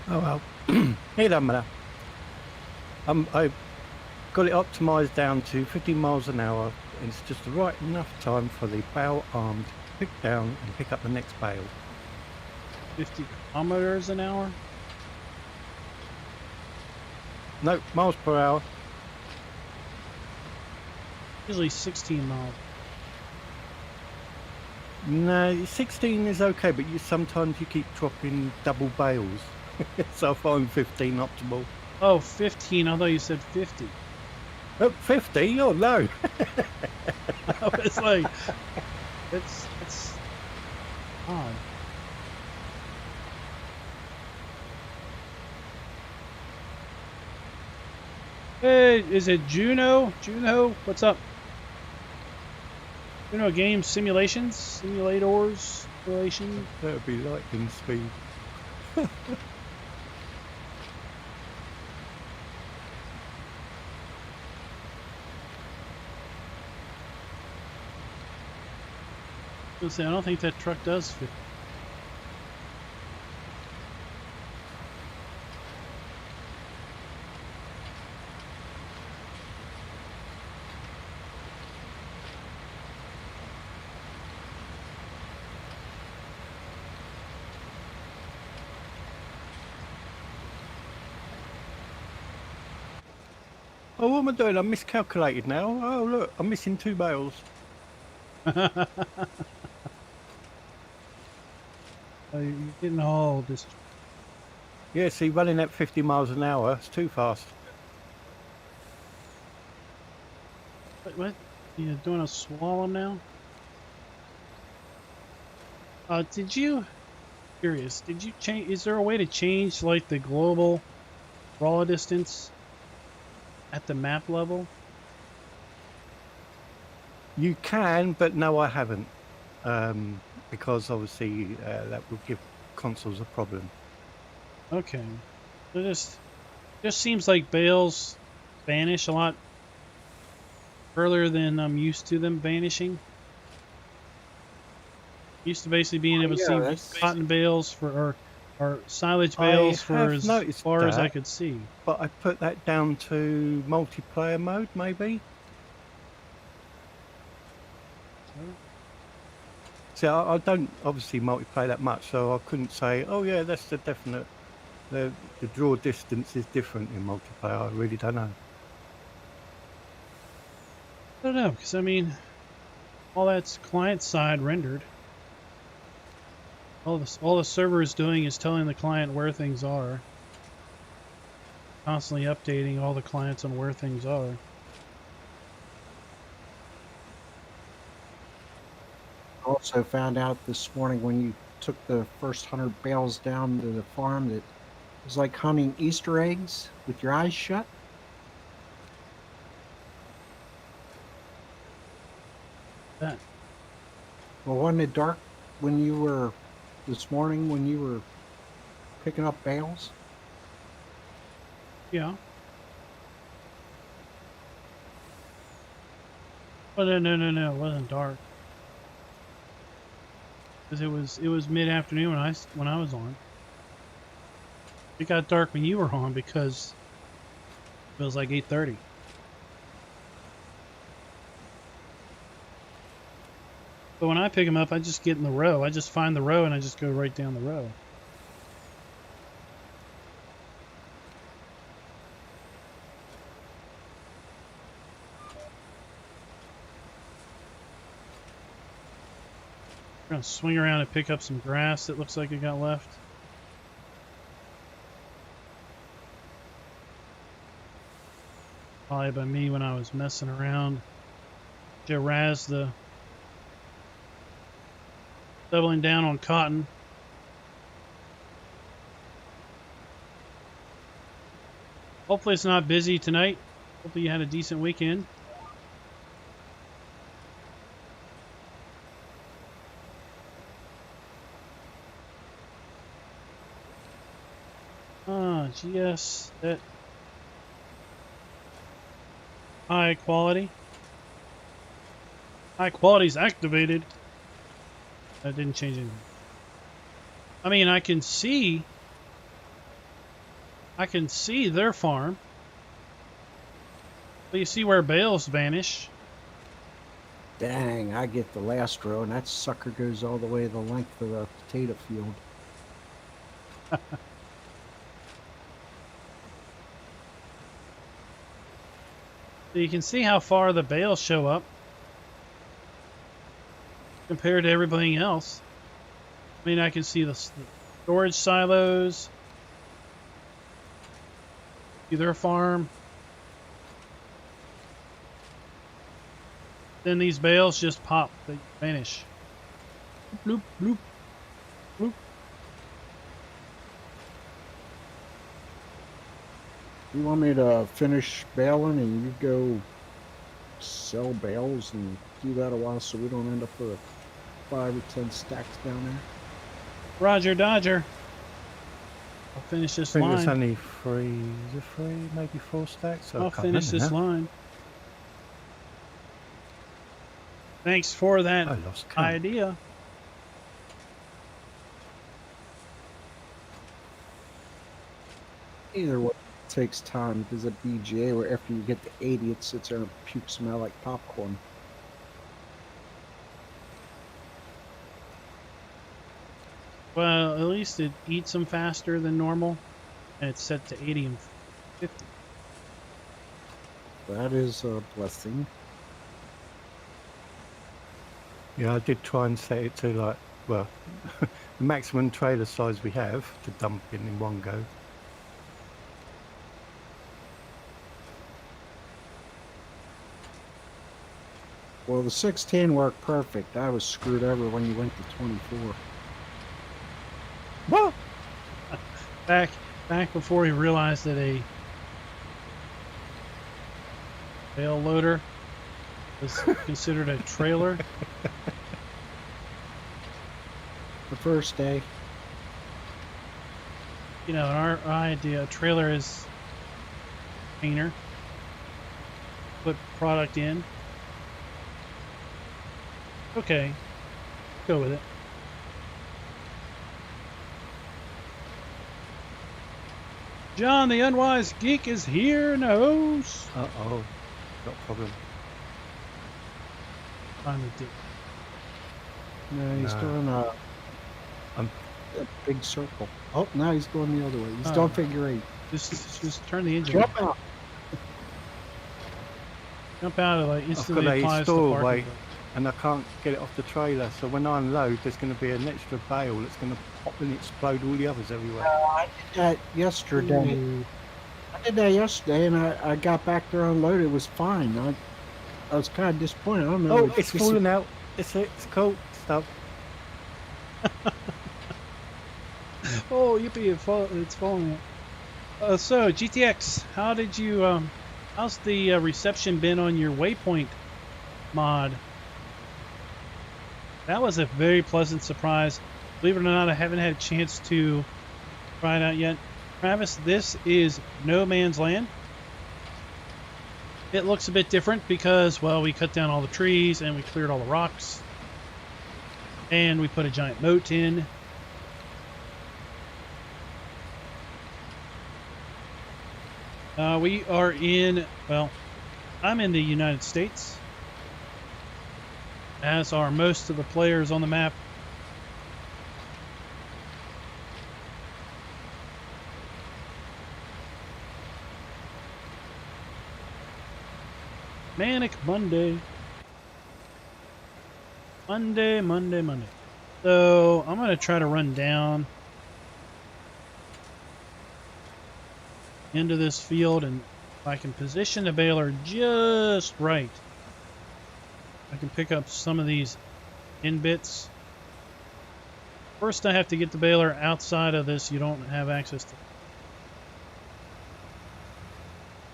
Oh well, it doesn't matter. I got it optimised down to 15 miles an hour. It's just the right enough time for the bow arm to pick down and pick up the next bale. 50 kilometers an hour. No, miles per hour. Usually 16 miles. No, 16 is okay, but sometimes you keep dropping double bales. So I find 15 optimal. Oh, 15. I thought you said 50. Oh, 50? Oh no. It's like, it's odd. Hey, is it Juno? Juno, what's up? Juno Games Simulations? Simulators? Simulation? That would be lightning speed. I was gonna say, I don't think that truck does 50. Oh, what am I doing? I miscalculated now. Oh, look, I'm missing 2 bales. Oh, you're getting all this. Yeah, see, running at 50 miles an hour, it's too fast. What? You doing a slalom now? Did you? Curious. Did you change? Is there a way to change like the global raw distance at the map level? You can, but no, I haven't. Because obviously that would give consoles a problem. Okay. So just seems like bales vanish a lot earlier than I'm used to them vanishing. Used to basically being able to see cotton bales or silage bales for as far as I could see. But I put that down to multiplayer mode, maybe. See, I don't obviously multiplayer that much, so I couldn't say, oh yeah, that's the definite. The draw distance is different in multiplayer. I really don't know. I don't know, because I mean, all that's client side rendered. All the server is doing is telling the client where things are. Constantly updating all the clients on where things are. Also found out this morning when you took the first 100 bales down to the farm that it was like hunting Easter eggs with your eyes shut. That. Well, wasn't it dark when you were this morning when you were picking up bales? Yeah. Oh no! It wasn't dark. Because it was mid-afternoon when I was on. It got dark when you were on because it was like 8:30. But when I pick them up, I just get in the row. I just find the row and I just go right down the row. I'm gonna swing around and pick up some grass that looks like it got left. Probably by me when I was messing around. Raz the doubling down on cotton. Hopefully it's not busy tonight. Hopefully you had a decent weekend. GS, that high quality. High quality is activated. That didn't change anything. I mean, I can see their farm. So you see where bales vanish. Dang, I get the last row, and that sucker goes all the way the length of the potato field. So you can see how far the bales show up compared to everything else. I mean, I can see the storage silos, see their farm. Then these bales just pop, they vanish. Bloop, bloop, bloop. You want me to finish baling and you go sell bales and do that a while so we don't end up with 5 or 10 stacks down there? Roger, Dodger. I'll finish this I think there's line. only three, maybe 4 stacks. I I'll can't finish remember this now. line. Thanks for that I lost count. idea. Either way, it takes time because at BGA, where after you get to 80, it sits there and pukes smell like popcorn. Well, at least it eats them faster than normal, and it's set to 80 and 50. That is a blessing. Yeah, I did try and set it to like, well, the maximum trailer size we have to dump in one go. Well, the 16 worked perfect. I was screwed over when you went to 24. What? Back before he realized that a bale loader was considered a trailer. The first day. You know, in our idea, a trailer is a container. Put product in. Okay, go with it. John, the unwise geek, is here in the house. Uh-oh, got a problem. Finally did. No, he's No. doing a big circle. Oh, now he's going the other way. He's doing figure 8. Just turn the engine. Jump out. Jump out of like I've instantly got a applies to stowaway parking. and I can't get it off the trailer, so when I unload there's going to be an extra bale that's going to pop and explode all the others everywhere. I did that yesterday. Ooh. I did that yesterday, and I got back there unloaded. It was fine. I was kind of disappointed. I don't know. Oh, it's falling out. It's cool. Stop. Oh, yippee! It's falling. So GTX, how did you? How's the reception been on your Waypoint mod? That was a very pleasant surprise. Believe it or not, I haven't had a chance to try it out yet. Travis, this is No Man's Land. It looks a bit different because, well, we cut down all the trees and we cleared all the rocks. And we put a giant moat in. We are in, well, I'm in the United States, as are most of the players on the map. Manic Monday. Monday. So I'm going to try to run down into this field, and if I can position the baler just right, I can pick up some of these in bits. First I have to get the baler outside of this. You don't have access to.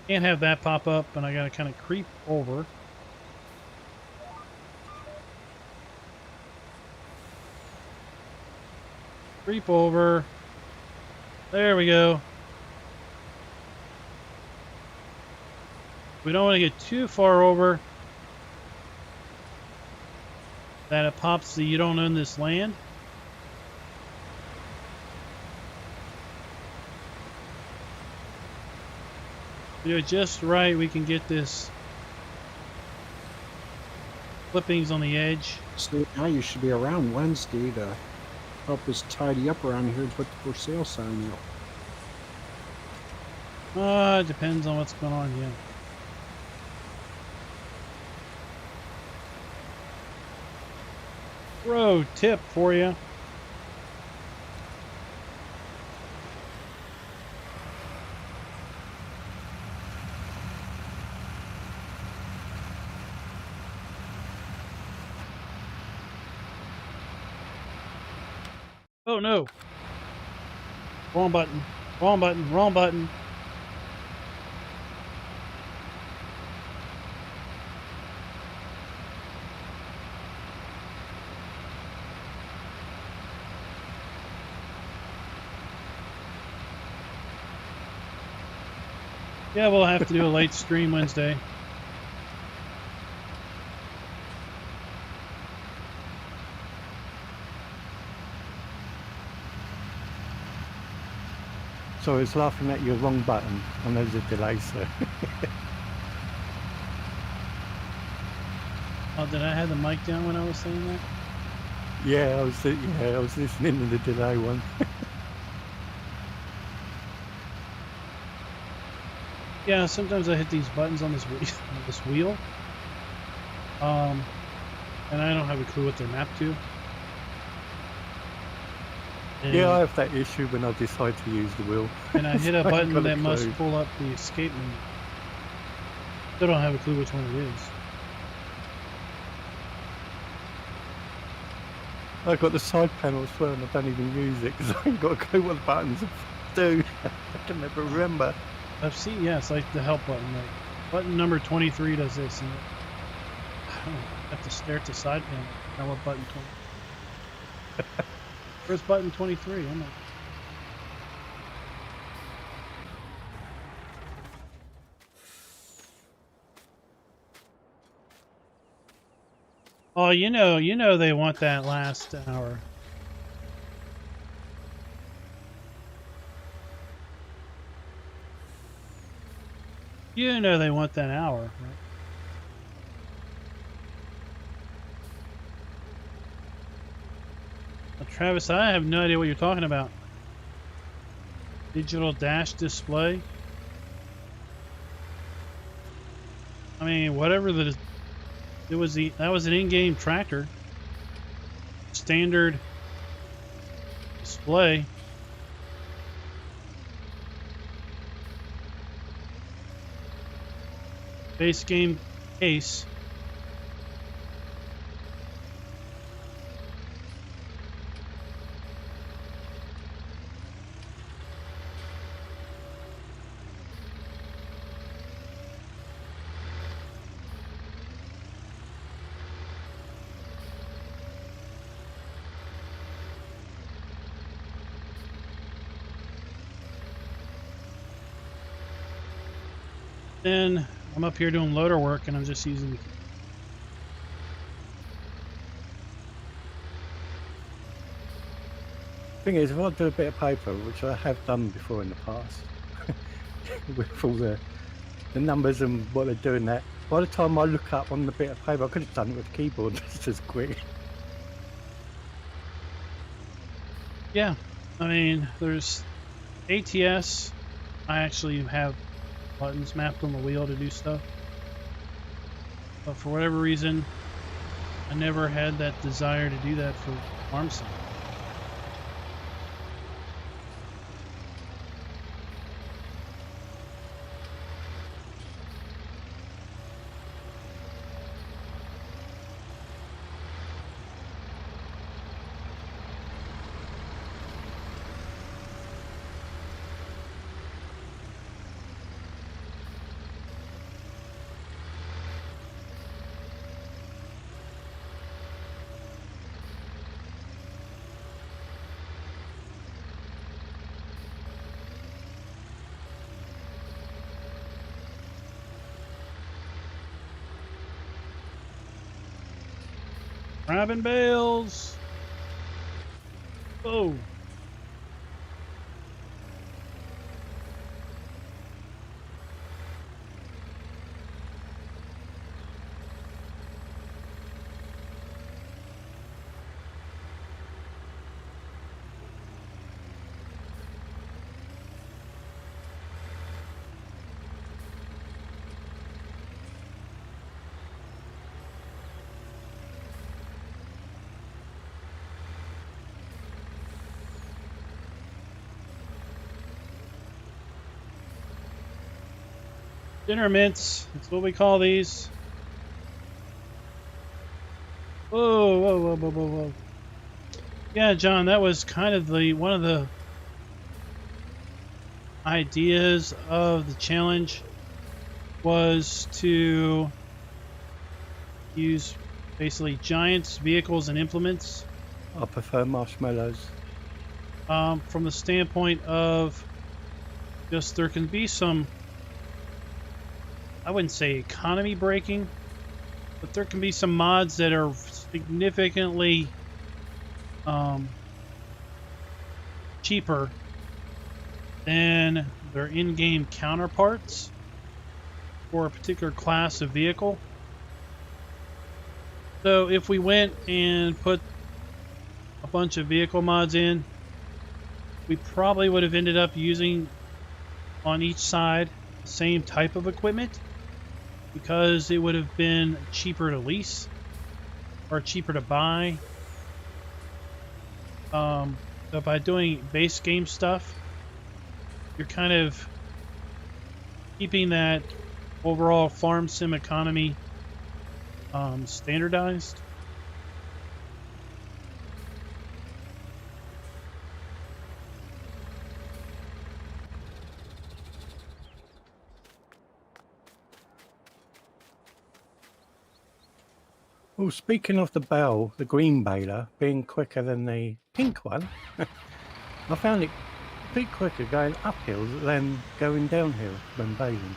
Can't have that pop up, and I gotta kind of creep over. Creep over. There we go. We don't want to get too far over that it pops the "you don't own this land." Do it just right, we can get this clippings on the edge. So now you should be around Wednesday to help us tidy up around here and put the for sale sign out. It depends on what's going on, yeah. Pro tip for you. Oh no. Wrong button. Wrong button. Wrong button. Yeah, we'll have to do a late stream Wednesday. So I was laughing at your wrong button, and there's a delay, sir. Oh, did I have the mic down when I was saying that? Yeah, I was listening to the delay one. Yeah, sometimes I hit these buttons on this wheel, and I don't have a clue what they're mapped to. And, Yeah, I have that issue when I decide to use the wheel. and I hit a I ain't button got a that must clue. pull up the escape menu. Still don't have a clue which one it is. I've got the side panel as well, and I don't even use it because I ain't got a clue what the buttons do. I can never remember. I've seen, yeah, it's like the help button. Like button number 23 does this, and I don't know, I have to stare at the side panel. Now what button 20? Where's button 23? I'm not. Oh, you know they want that last hour. You know they want that hour, right? Well, Travis, I have no idea what you're talking about. Digital dash display. I mean, whatever that was an in-game tractor. Standard display. Base game case. Then I'm up here doing loader work and I'm just using the Thing is, if I do a bit of paper, which I have done before in the past, with all the numbers and what they're doing that, by the time I look up on the bit of paper, I could have done it with the keyboard just as quick. Yeah, I mean, there's ATS. I actually have buttons mapped on the wheel to do stuff. But for whatever reason, I never had that desire to do that for farm sim. Grabbing bales. Oh. Dinner mints, that's what we call these. Whoa, whoa, whoa, whoa, whoa, whoa. Yeah, John, that was kind of one of the ideas of the challenge was to use basically giants, vehicles, and implements. I prefer marshmallows. From the standpoint of just there can be some, I wouldn't say economy breaking, but there can be some mods that are significantly cheaper than their in-game counterparts for a particular class of vehicle. So if we went and put a bunch of vehicle mods in, we probably would have ended up using on each side the same type of equipment because it would have been cheaper to lease or cheaper to buy. So by doing base game stuff, you're kind of keeping that overall farm sim economy standardized. Well, speaking of the bale, the green baler being quicker than the pink one, I found it a bit quicker going uphill than going downhill when baling.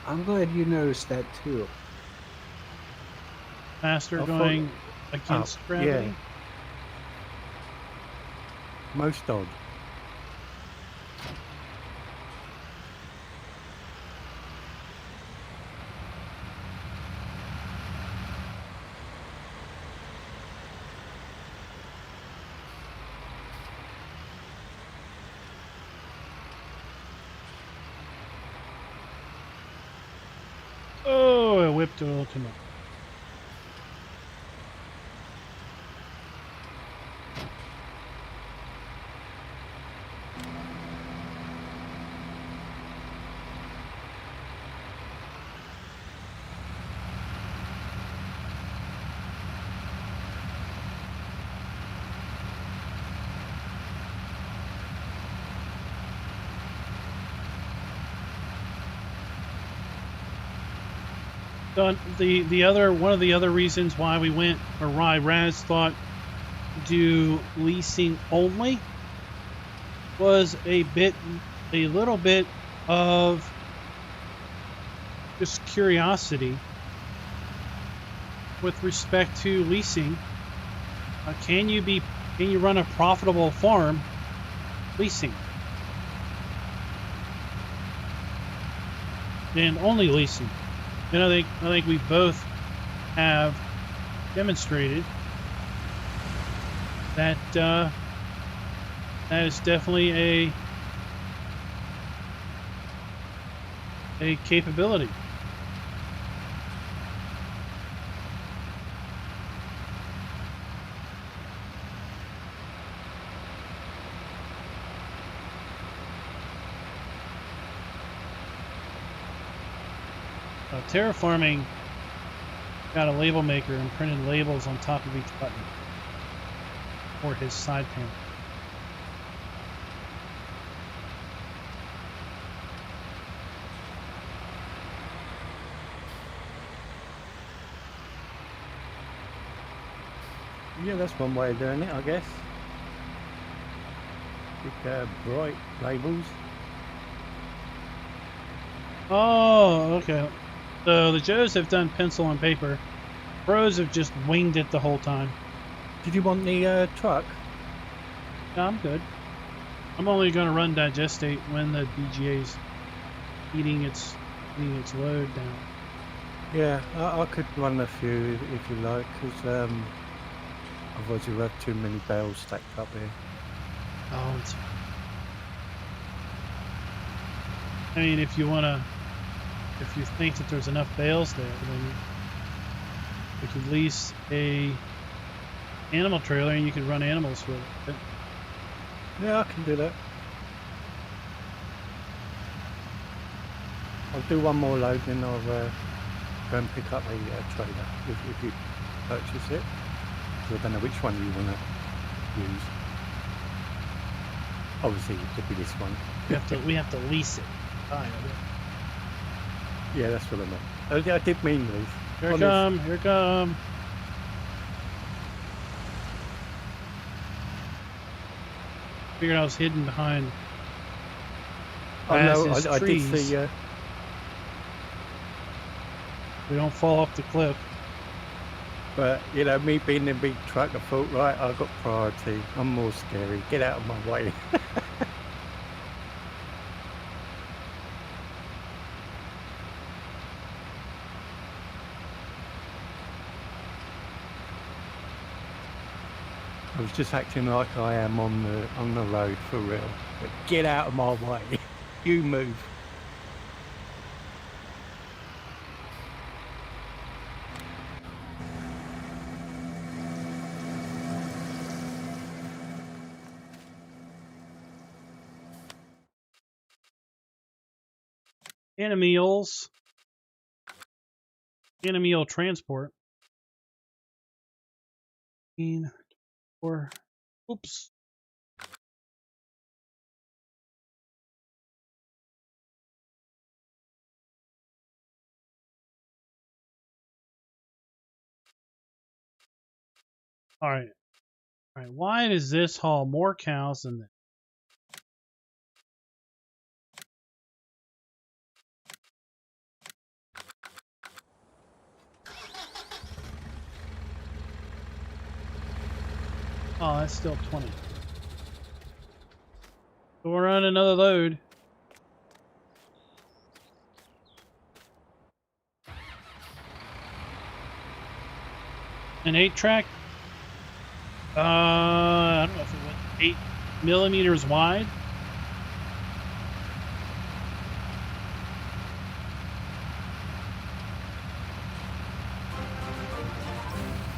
I'm glad you noticed that too. Faster I thought- going against gravity. Yeah. Most odd. Oh, I whipped a little too much. So the other one of the other reasons why we went, or why Raz thought do leasing only, was a little bit of just curiosity with respect to leasing. Can you run a profitable farm leasing? And only leasing. And I think we both have demonstrated that that is definitely a capability. Terraforming got a label maker and printed labels on top of each button for his side panel. Yeah, that's one way of doing it, I guess. Big bright labels. Oh, okay. So the Joes have done pencil and paper. Pros have just winged it the whole time. Did you want the truck? No, I'm good. I'm only going to run digestate when the BGA's eating its load down. Yeah, I could run a few if you like, because otherwise you'll have too many bales stacked up here. Oh, I mean, if you think that there's enough bales there, then you could lease a animal trailer and you could run animals with it. But Yeah, I can do that. I'll do one more load, then I'll go and pick up a trailer if you purchase it. So I don't know which one you want to use. Obviously, it could be this one. we have to lease it. Yeah, that's what I meant. I did mean lease. Here it come. Here it come. Figured I was hidden behind. Oh no, I did trees. see. We don't fall off the cliff. But you know, me being a big truck, I thought, right, I've got priority. I'm more scary. Get out of my way. I was just acting like I am on the road for real. But get out of my way. You move. Animeals. Animeal transport. Or oops. All right. All right. Why does this haul more cows than this? Oh, that's still 20. So we're on another load. An 8-track. I don't know if it went 8 millimeters wide.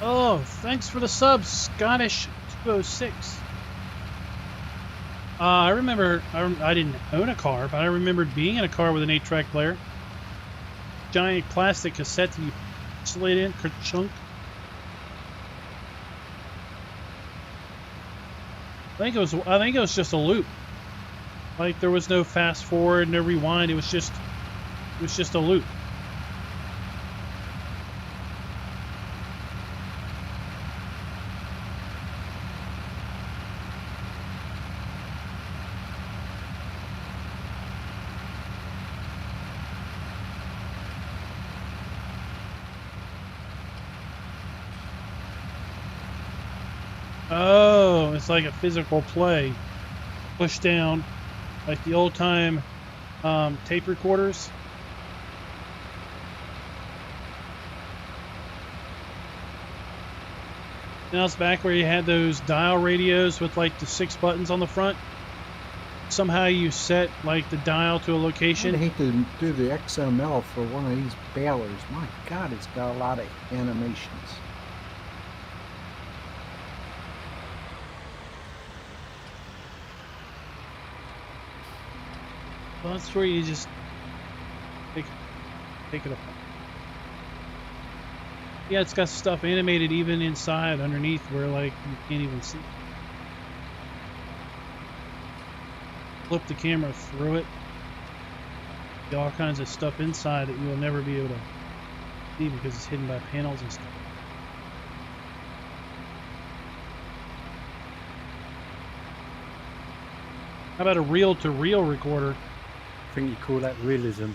Oh, thanks for the sub, Scottish 206. I remember, I didn't own a car, but I remembered being in a car with an 8-track player. Giant plastic cassette that you slid in, chunk. I think it was just a loop. Like there was no fast forward, no rewind. It was just a loop. Oh, it's like a physical play. Push down, like the old time tape recorders. Now it's back where you had those dial radios with like the 6 buttons on the front. Somehow you set like the dial to a location. I'd hate to do the XML for one of these balers. My God, it's got a lot of animations. Well, that's where you just take it apart. Yeah, it's got stuff animated even inside, underneath, where like you can't even see. Flip the camera through it. See all kinds of stuff inside that you will never be able to see because it's hidden by panels and stuff. How about a reel-to-reel recorder? I think you call that realism.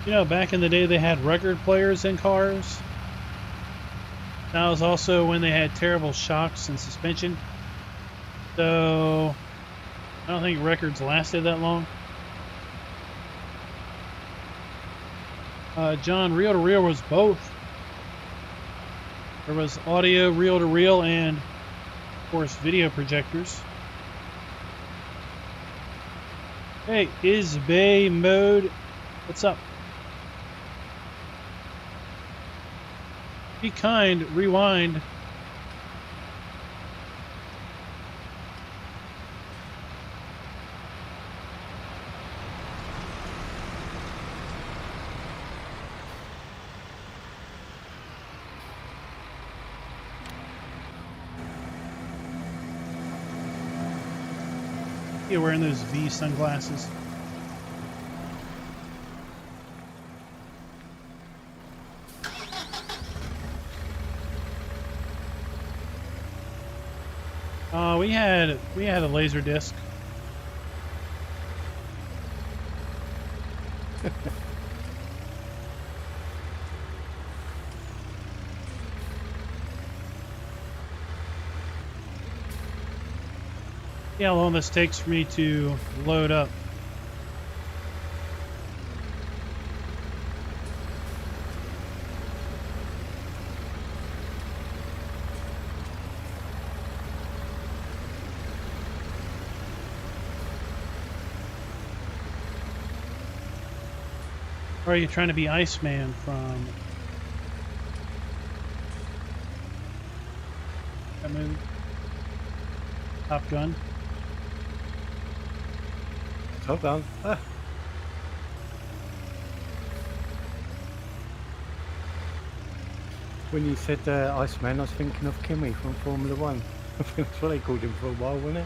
You know, back in the day they had record players in cars. That was also when they had terrible shocks and suspension. So I don't think records lasted that long. John, reel-to-reel was both. There was audio reel-to-reel and, of course, video projectors. Hey, is Bay Mode? What's up? Be kind, rewind. You're wearing those V sunglasses. We had a laser disc. See how long this takes for me to load up. Or are you trying to be Iceman from that movie? Top Gun? Top Gun. Ah. When you said Iceman, I was thinking of Kimmy from Formula One. That's what they called him for a while, wasn't it?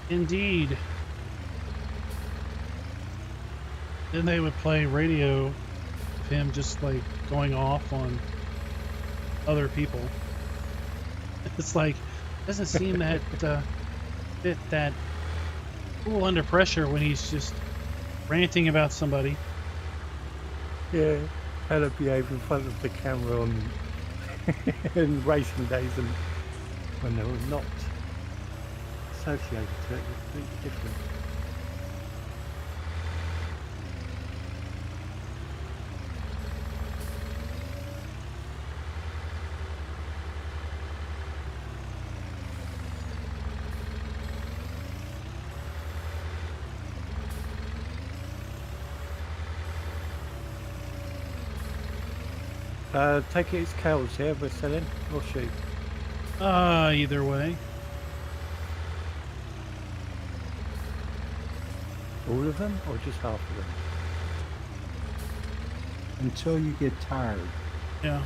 Indeed. Then they would play radio of him just like going off on other people. It's like, doesn't seem that bit that cool under pressure when he's just ranting about somebody. Yeah, how to behave in front of the camera on in racing days and when they were not associated to it, it's completely different. Take it as cows here we're selling, or sheep? Either way. All of them, or just half of them? Until you get tired. Yeah.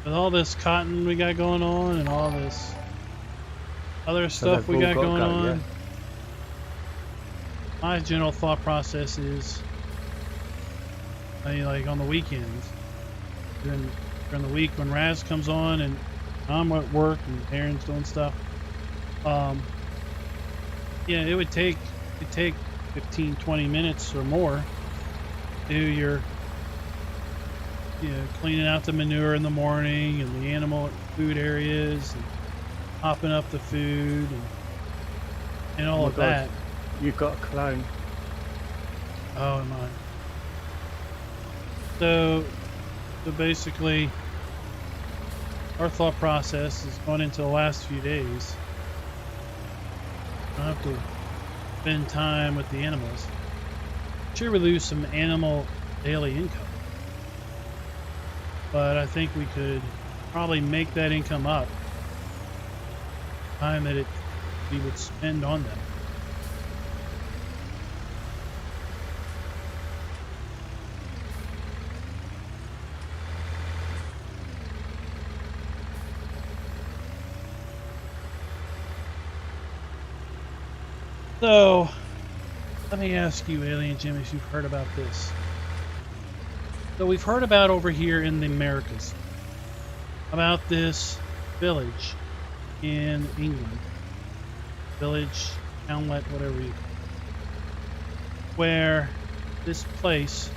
With all this cotton we got going on and all this other stuff we got going on, yeah. my general thought process is, like on the weekends, during the week when Raz comes on and I'm at work and Aaron's doing stuff, yeah, it would take 15-20 minutes or more to do your, cleaning out the manure in the morning and the animal food areas and hopping up the food and all of that. You've got a clone. Oh my. So basically, our thought process has gone into the last few days. I have to spend time with the animals. Sure, we lose some animal daily income, but I think we could probably make that income up. Time that we would spend on them. So, let me ask you, Alien Jim, if you've heard about this. So we've heard about over here in the Americas, about this village in England village, townlet, whatever you call it, where this place,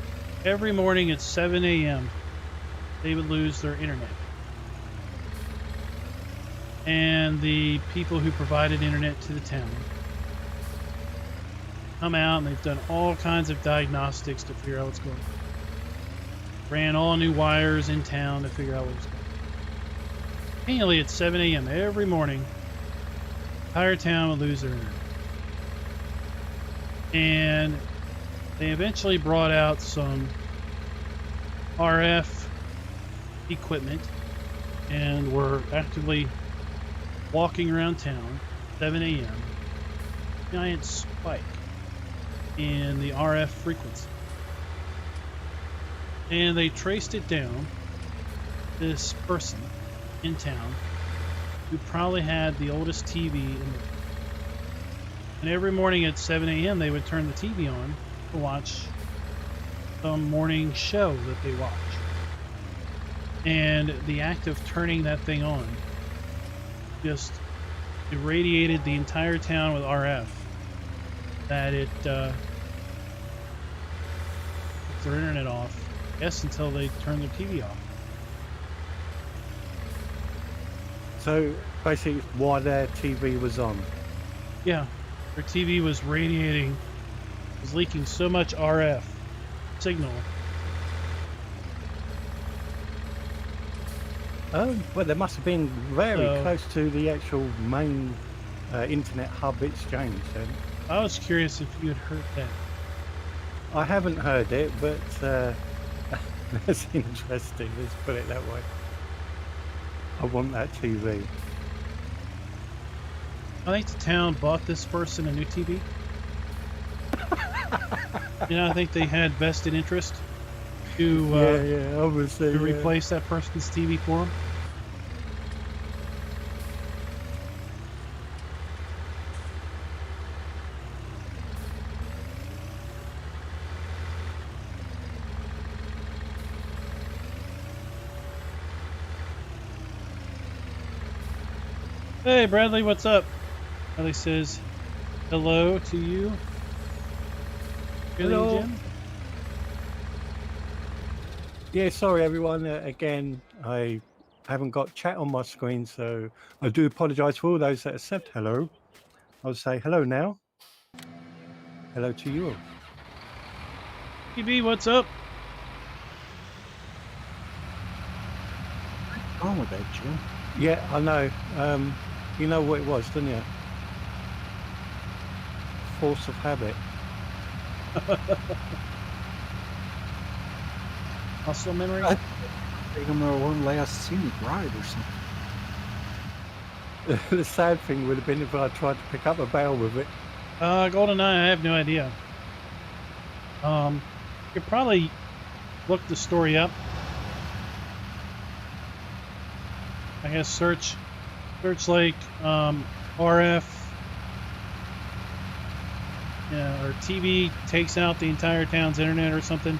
every morning at 7 a.m., they would lose their internet. And the people who provided internet to the town come out and they've done all kinds of diagnostics to figure out what's going on. Ran all new wires in town to figure out what was going on. Annually at 7 a.m. every morning, the entire town would lose their internet. And they eventually brought out some RF equipment and were actively walking around town, 7 a.m., giant spike in the RF frequency. And they traced it down, this person in town who probably had the oldest TV in the world. And every morning at 7 a.m. they would turn the TV on to watch some morning show that they watch. And the act of turning that thing on just irradiated the entire town with RF, that it took their internet off, I guess, until they turned their TV off. So basically, why their TV was on. Yeah, their TV was radiating, was leaking so much RF signal. Oh, well, they must have been very So- close to the actual main internet hub exchange then. I was curious if you had heard that. I haven't heard it, but that's interesting. Let's put it that way. I want that TV. I think the town bought this person a new TV. I think they had vested interest to Obviously. to replace that person's TV for them. Hey Bradley, what's up? Bradley says hello to you. Really, Hello. Jim? Yeah, sorry everyone. Again, I haven't got chat on my screen, so I do apologise for all those that have said hello. I'll say hello now. Hello to you all. TV, what's up? What's wrong with that, Jim? Yeah, I know. You know what it was, don't you? Force of habit. Muscle memory? I think I'm on one last scenic ride or something. The sad thing would have been if I tried to pick up a barrel with it. GoldenEye, I have no idea. You could probably look the story up. I guess search like RF, or TV takes out the entire town's internet or something.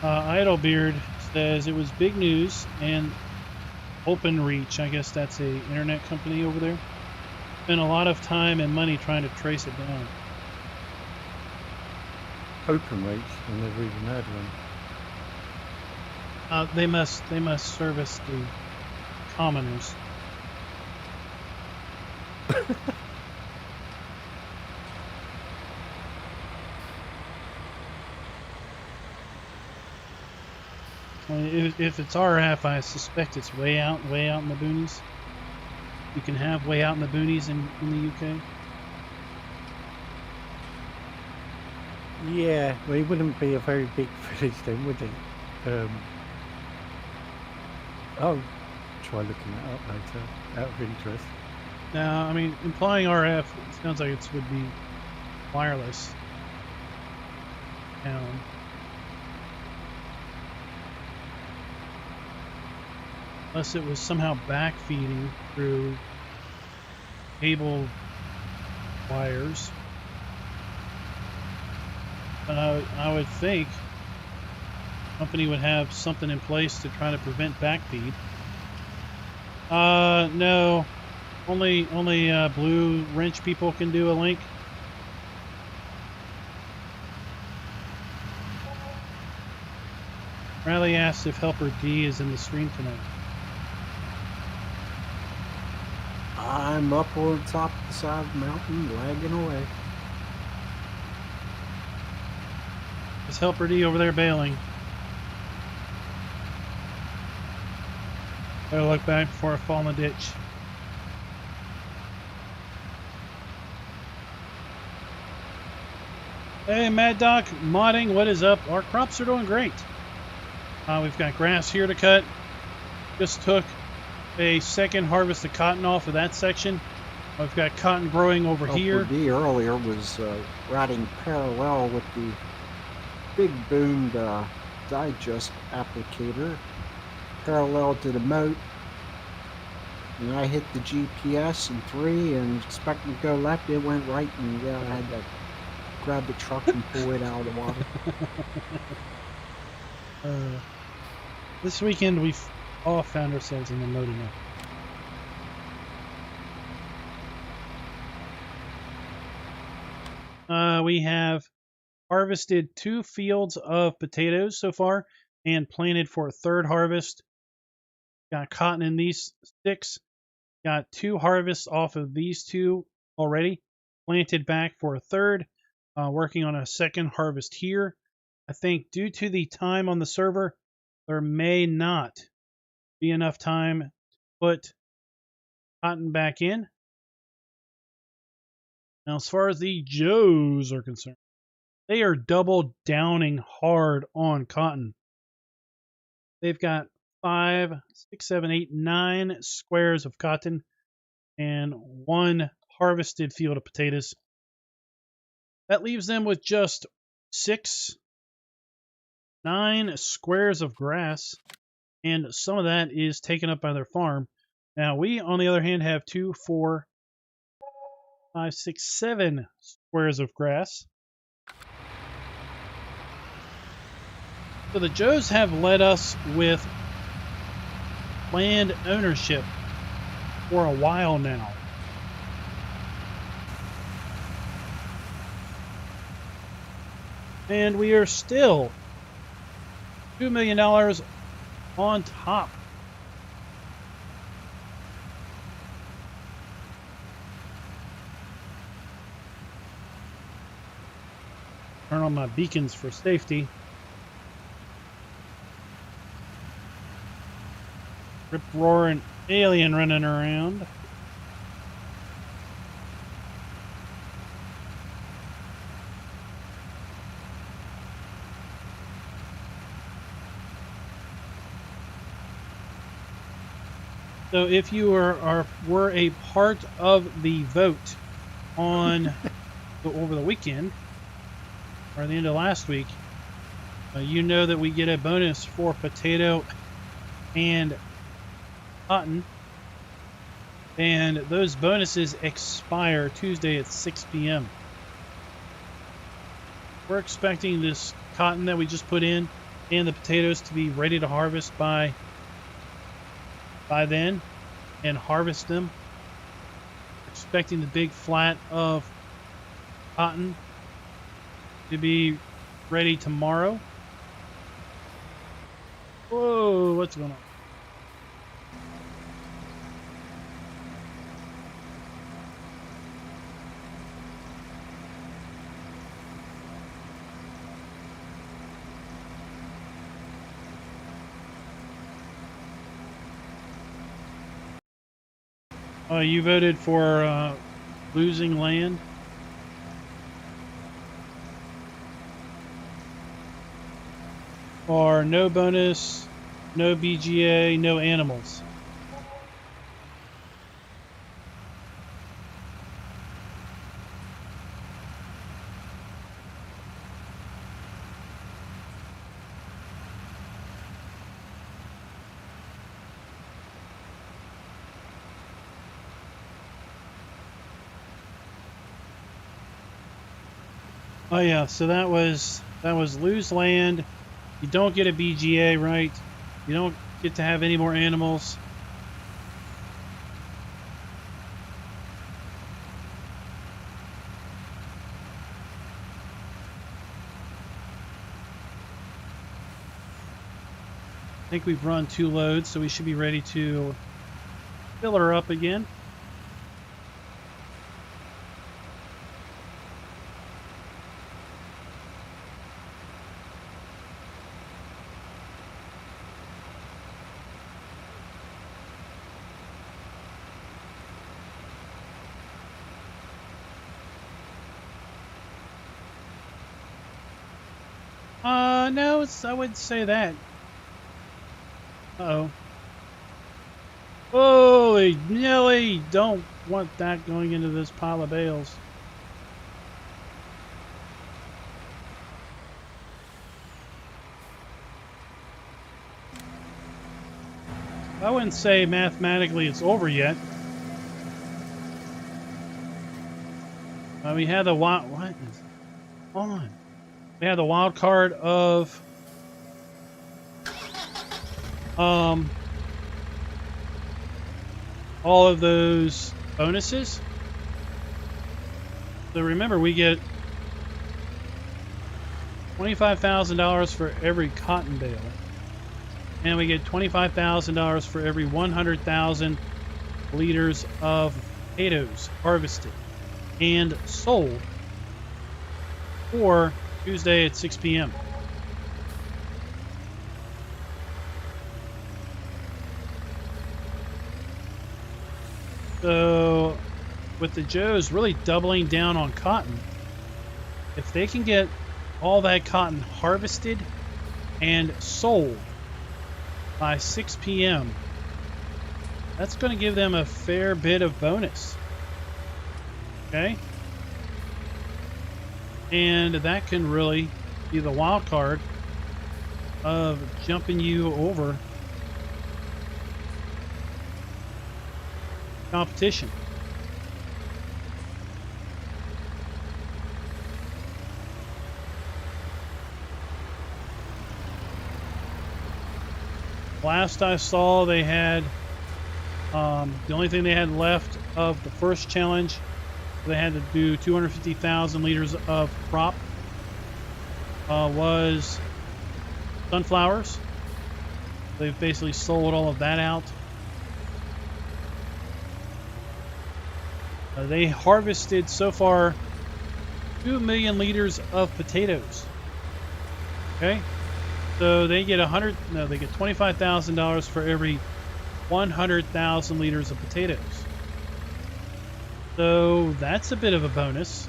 Idlebeard says it was big news, and OpenReach, I guess that's a internet company over there, spent a lot of time and money trying to trace it down. OpenReach, I've never even heard of them. They must service the commoners. If it's RF, I suspect it's way out in the boonies. You can have way out in the boonies in the UK. Yeah, well, it wouldn't be a very big village then, would it? I'll try looking that up later, out of interest. Now, I mean, implying RF, it sounds like it would be wireless. unless it was somehow backfeeding through cable wires. But I would think the company would have something in place to try to prevent backfeed. No. Only blue wrench people can do a link. Riley asked if Helper D is in the stream tonight. I'm up on top of the side of the mountain, lagging away. Is Helper D over there bailing? Better look back before I fall in the ditch. Hey, Mad Doc, modding, what is up? Our crops are doing great. We've got grass here to cut. Just took a second harvest of cotton off of that section. We've got cotton growing over here. D earlier was riding parallel with the big boomed digest applicator, parallel to the moat. And I hit the GPS in 3 and expecting to go left. It went right, and yeah, I had to grab the truck and pull it out of the water. This weekend we've all found ourselves in the moat enough. We have harvested 2 fields of potatoes so far and planted for a third harvest. Got cotton in these sticks. Got 2 harvests off of these 2 already. Planted back for a third. Working on a second harvest here. I think due to the time on the server, there may not be enough time to put cotton back in. Now, as far as the Joes are concerned, they are double downing hard on cotton. They've got 5, 6, 7, 8, 9 squares of cotton and 1 harvested field of potatoes. That leaves them with just 9 squares of grass, and some of that is taken up by their farm. Now, we, on the other hand, have 2, 4, 5, 6, 7 squares of grass. So the Joes have led us with land ownership for a while now. And we are still $2 million on top. Turn on my beacons for safety. Rip roaring alien running around. So if you were a part of the vote on over the weekend or the end of last week, you know that we get a bonus for potato and cotton, and those bonuses expire Tuesday at 6 p.m. We're expecting this cotton that we just put in and the potatoes to be ready to harvest by then and harvest them. Expecting the big flat of cotton to be ready tomorrow. Whoa, what's going on? You voted for losing land? Or no bonus, no BGA, no animals? Oh yeah, so that was lose land. You don't get a BGA, right? You don't get to have any more animals. I think we've run 2 loads, so we should be ready to fill her up again. No, I wouldn't say that. Uh-oh. Holy Nelly! Don't want that going into this pile of bales. I wouldn't say mathematically it's over yet. We had the wild... What is on? We had the wild card of... all of those bonuses. So remember, we get $25,000 for every cotton bale, and we get $25,000 for every 100,000 liters of potatoes harvested and sold for Tuesday at 6 p.m. So, with the Joes really doubling down on cotton, if they can get all that cotton harvested and sold by 6 p.m., that's going to give them a fair bit of bonus. Okay? And that can really be the wild card of jumping you over competition. Last I saw, they had the only thing they had left of the first challenge, they had to do 250,000 liters of crop, was sunflowers. They've basically sold all of that out. They harvested so far 2 million liters of potatoes. Okay, so they get they get $25,000 for every 100,000 liters of potatoes. So that's a bit of a bonus.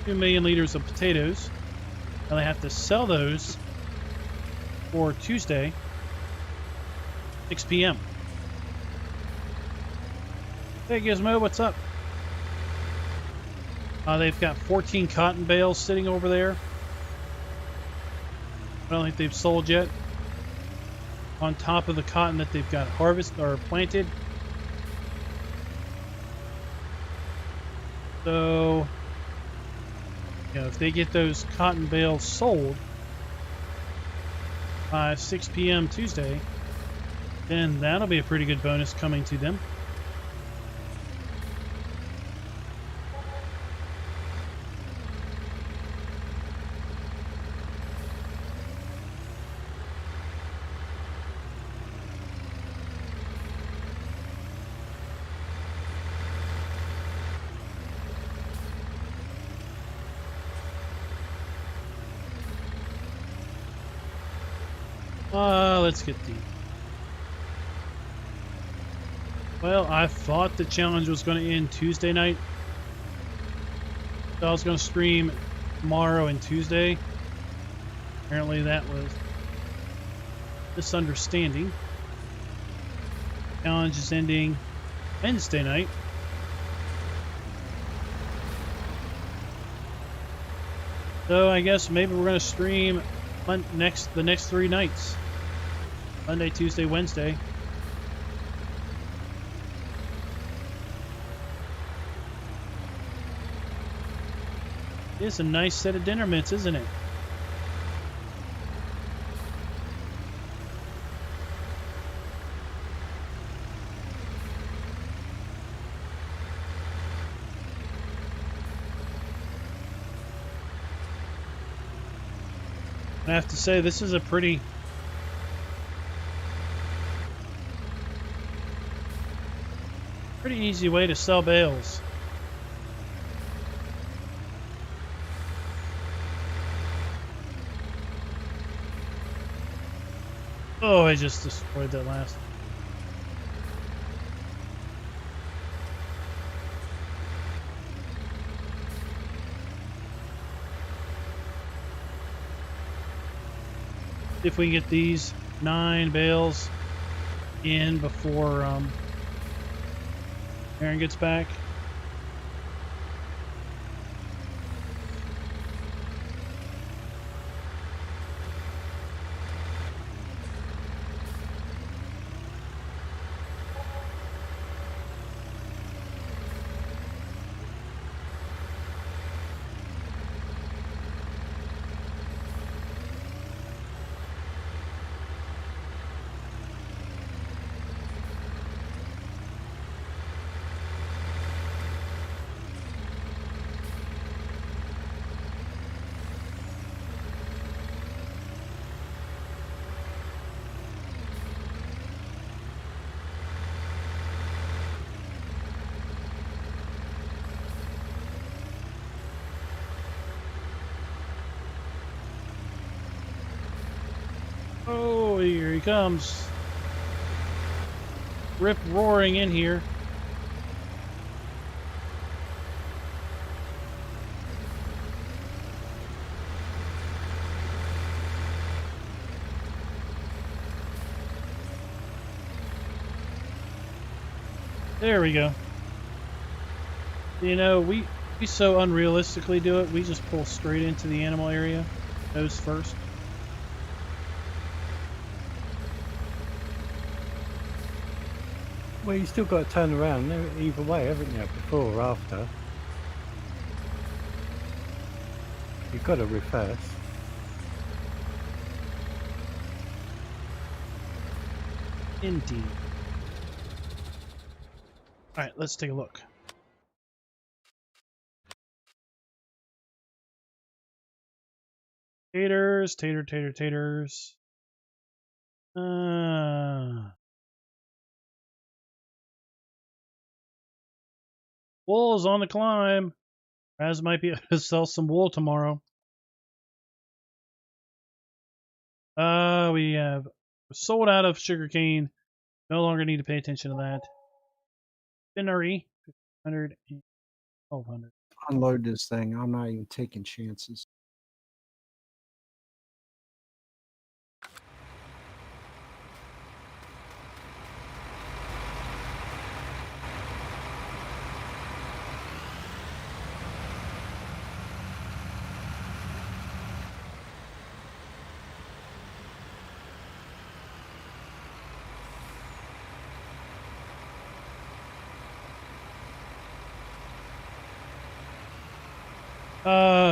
2 million liters of potatoes. Now they have to sell those for Tuesday, 6 p.m. Hey Gizmo, what's up? They've got 14 cotton bales sitting over there. I don't think they've sold yet. On top of the cotton that they've got harvested or planted. So, you know, if they get those cotton bales sold by 6 p.m. Tuesday, then that'll be a pretty good bonus coming to them. Let's get the... Well, I thought the challenge was going to end Tuesday night. So I was going to stream tomorrow and Tuesday. Apparently that was misunderstanding. Challenge is ending Wednesday night. So I guess maybe we're going to stream the next 3 nights. Monday, Tuesday, Wednesday. It's a nice set of dinner mitts, isn't it? I have to say, this is a pretty easy way to sell bales. Oh, I just destroyed that last. See if we can get these 9 bales in before Aaron gets back. Oh, here he comes. Rip roaring in here. There we go. You know, we so unrealistically do it. We just pull straight into the animal area, nose first. Well, you still got to turn around either way, haven't you? Before or after. You've got to reverse. Indeed. All right, let's take a look. Taters, taters. Wool is on the climb. Raz might be able to sell some wool tomorrow. We have sold out of sugarcane. No longer need to pay attention to that. Spinnery, 100 and 1200. Unload this thing. I'm not even taking chances.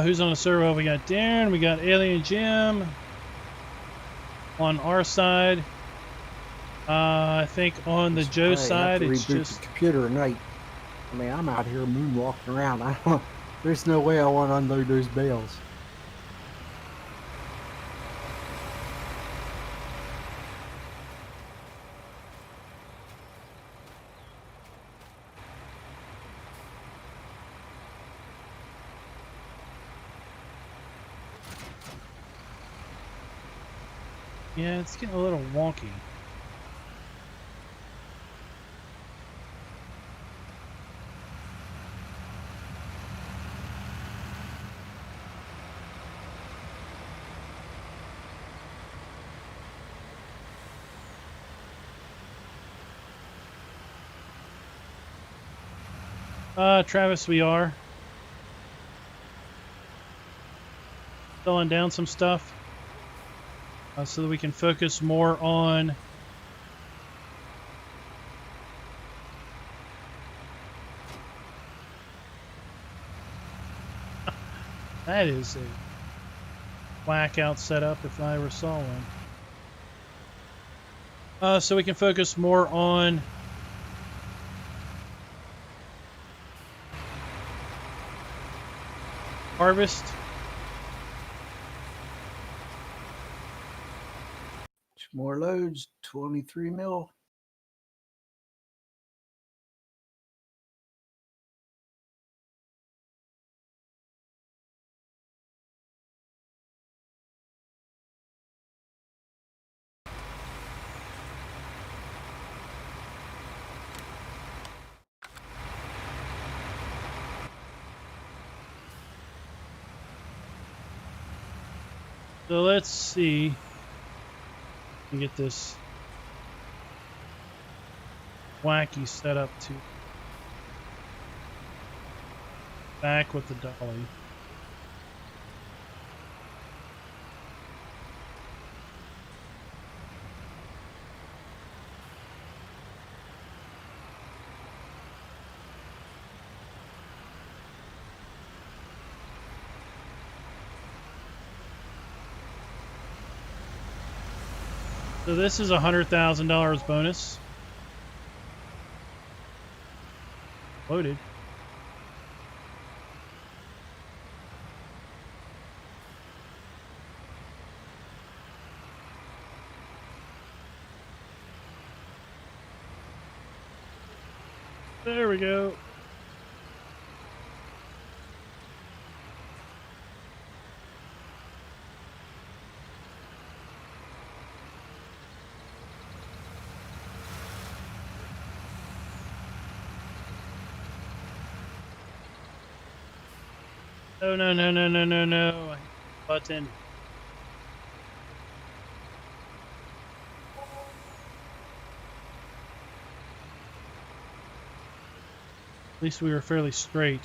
Who's on the server? We got Darren, we got Alien Jim on our side. I think on the Joe side, it's just the computer at night. I mean, I'm out here moonwalking around. There's no way I want to unload those bales. yeah, it's getting a little wonky. Travis, we are selling down some stuff so that we can focus more on That is a whack out setup if I ever saw one. So we can focus more on harvest. Two more loads, 23 mil. So let's see. Let me get this wacky setup to back with the dolly. So this is $100,000 bonus. Loaded. There we go. Oh, no, no, no, no, no, no. I hit the button. At least we were fairly straight.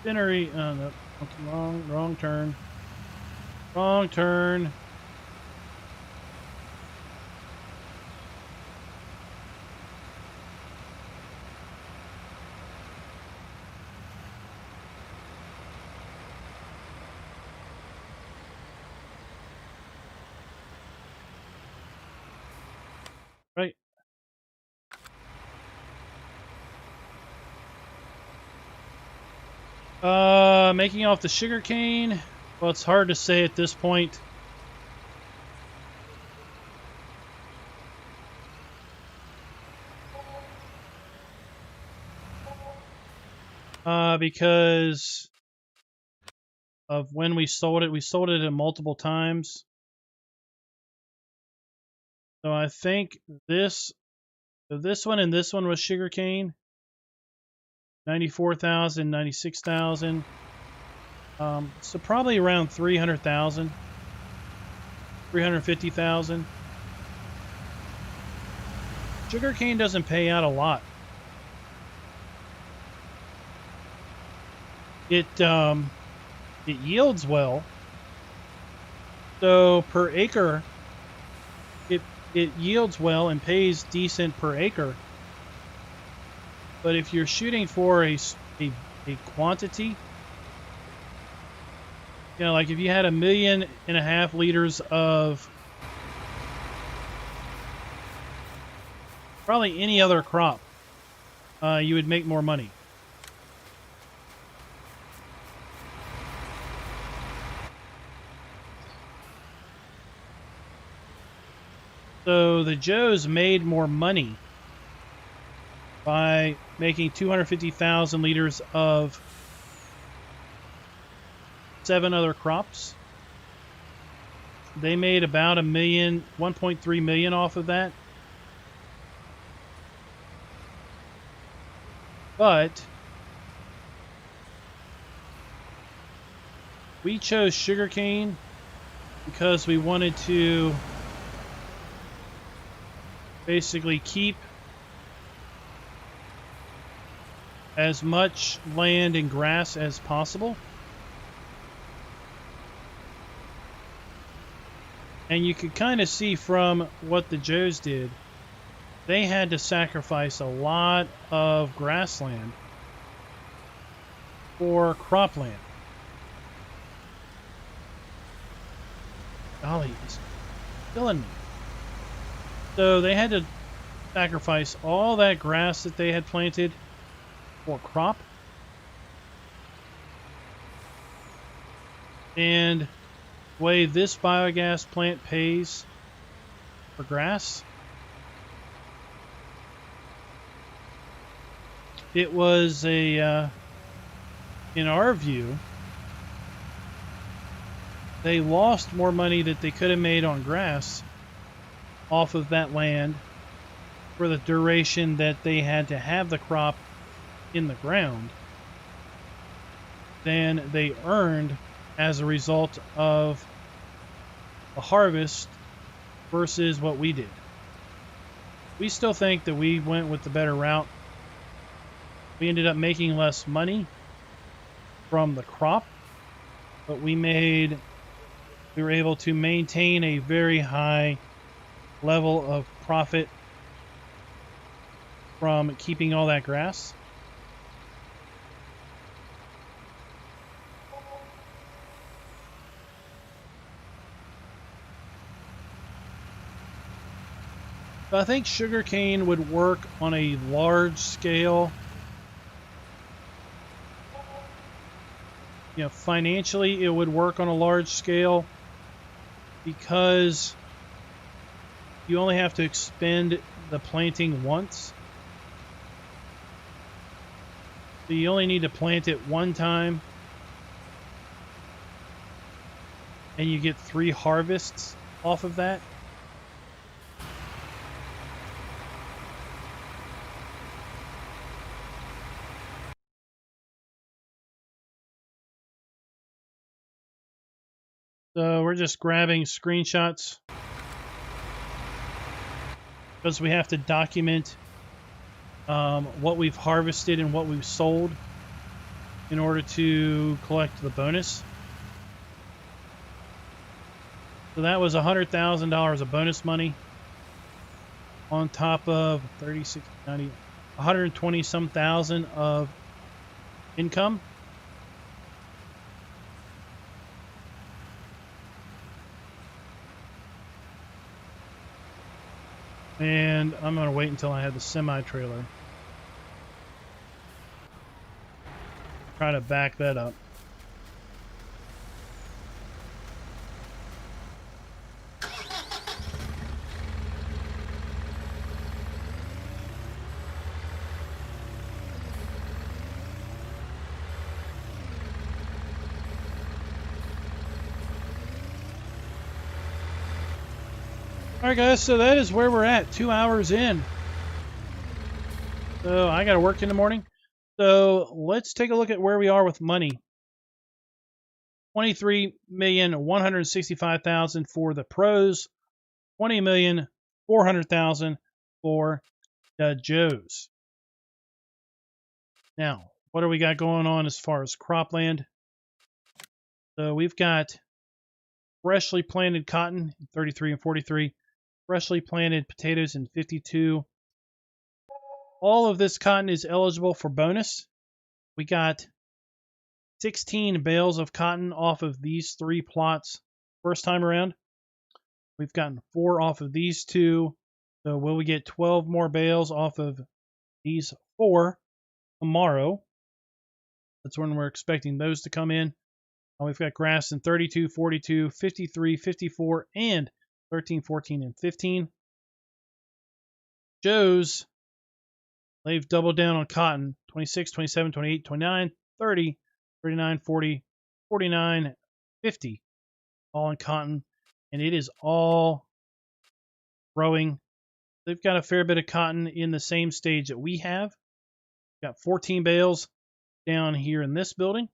Spinnery. Oh, no. Wrong turn. Wrong turn. Right. Making off the sugarcane. Well, it's hard to say at this point. Because of when we sold it. We sold it multiple times. So I think this one and this one was sugarcane. 94,000, 96,000. So probably around 300,000, 350,000. Sugarcane doesn't pay out a lot. It yields well. So per acre, it yields well and pays decent per acre. But if you're shooting for a quantity, you know, like if you had 1.5 million liters of probably any other crop, you would make more money. So the Joes made more money by making 250,000 liters of 7 other crops. They made about 1.3 million off of that. But we chose sugarcane because we wanted to basically keep as much land and grass as possible. And you could kind of see from what the Joes did, they had to sacrifice a lot of grassland for cropland. Golly, it's killing me. So they had to sacrifice all that grass that they had planted for crop. And the way this biogas plant pays for grass, it was a, in our view, they lost more money that they could have made on grass off of that land for the duration that they had to have the crop in the ground than they earned as a result of a harvest versus what we did. We still think that we went with the better route. We ended up making less money from the crop, but we were able to maintain a very high level of profit from keeping all that grass. So I think sugarcane would work on a large scale. You know, financially it would work on a large scale because you only have to expend the planting once. So you only need to plant it one time, and you get 3 harvests off of that. So we're just grabbing screenshots because we have to document what we've harvested and what we've sold in order to collect the bonus. So that was $100,000 of bonus money on top of 36, 90, 120 some thousand of income. And I'm going to wait until I have the semi-trailer. Try to back that up. Alright guys, so that is where we're at, 2 hours in. So I gotta work in the morning. So let's take a look at where we are with money. 23,165,000 for the pros, 20,400,000 for the Joes. Now, what do we got going on as far as cropland? So we've got freshly planted cotton in 33 and 43. Freshly planted potatoes in 52. All of this cotton is eligible for bonus. We got 16 bales of cotton off of these 3 plots first time around. We've gotten 4 off of these 2. So will we get 12 more bales off of these 4 tomorrow? That's when we're expecting those to come in. We've got grass in 32, 42, 53, 54, and 13, 14, and 15. Joe's, they've doubled down on cotton. 26, 27, 28, 29, 30, 39, 40, 49, 50. All in cotton. And it is all growing. They've got a fair bit of cotton in the same stage that we have. Got 14 bales down here in this building.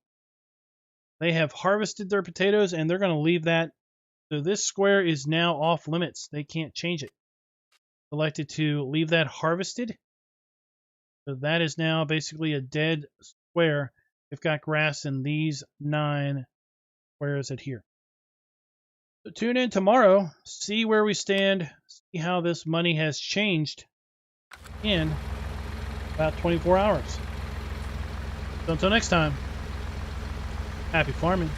They have harvested their potatoes and they're going to leave that. So this square is now off limits. They can't change it. Elected to leave that harvested. So that is now basically a dead square. They've got grass in these 9 squares at here. So tune in tomorrow, see where we stand, see how this money has changed in about 24 hours. So until next time, happy farming.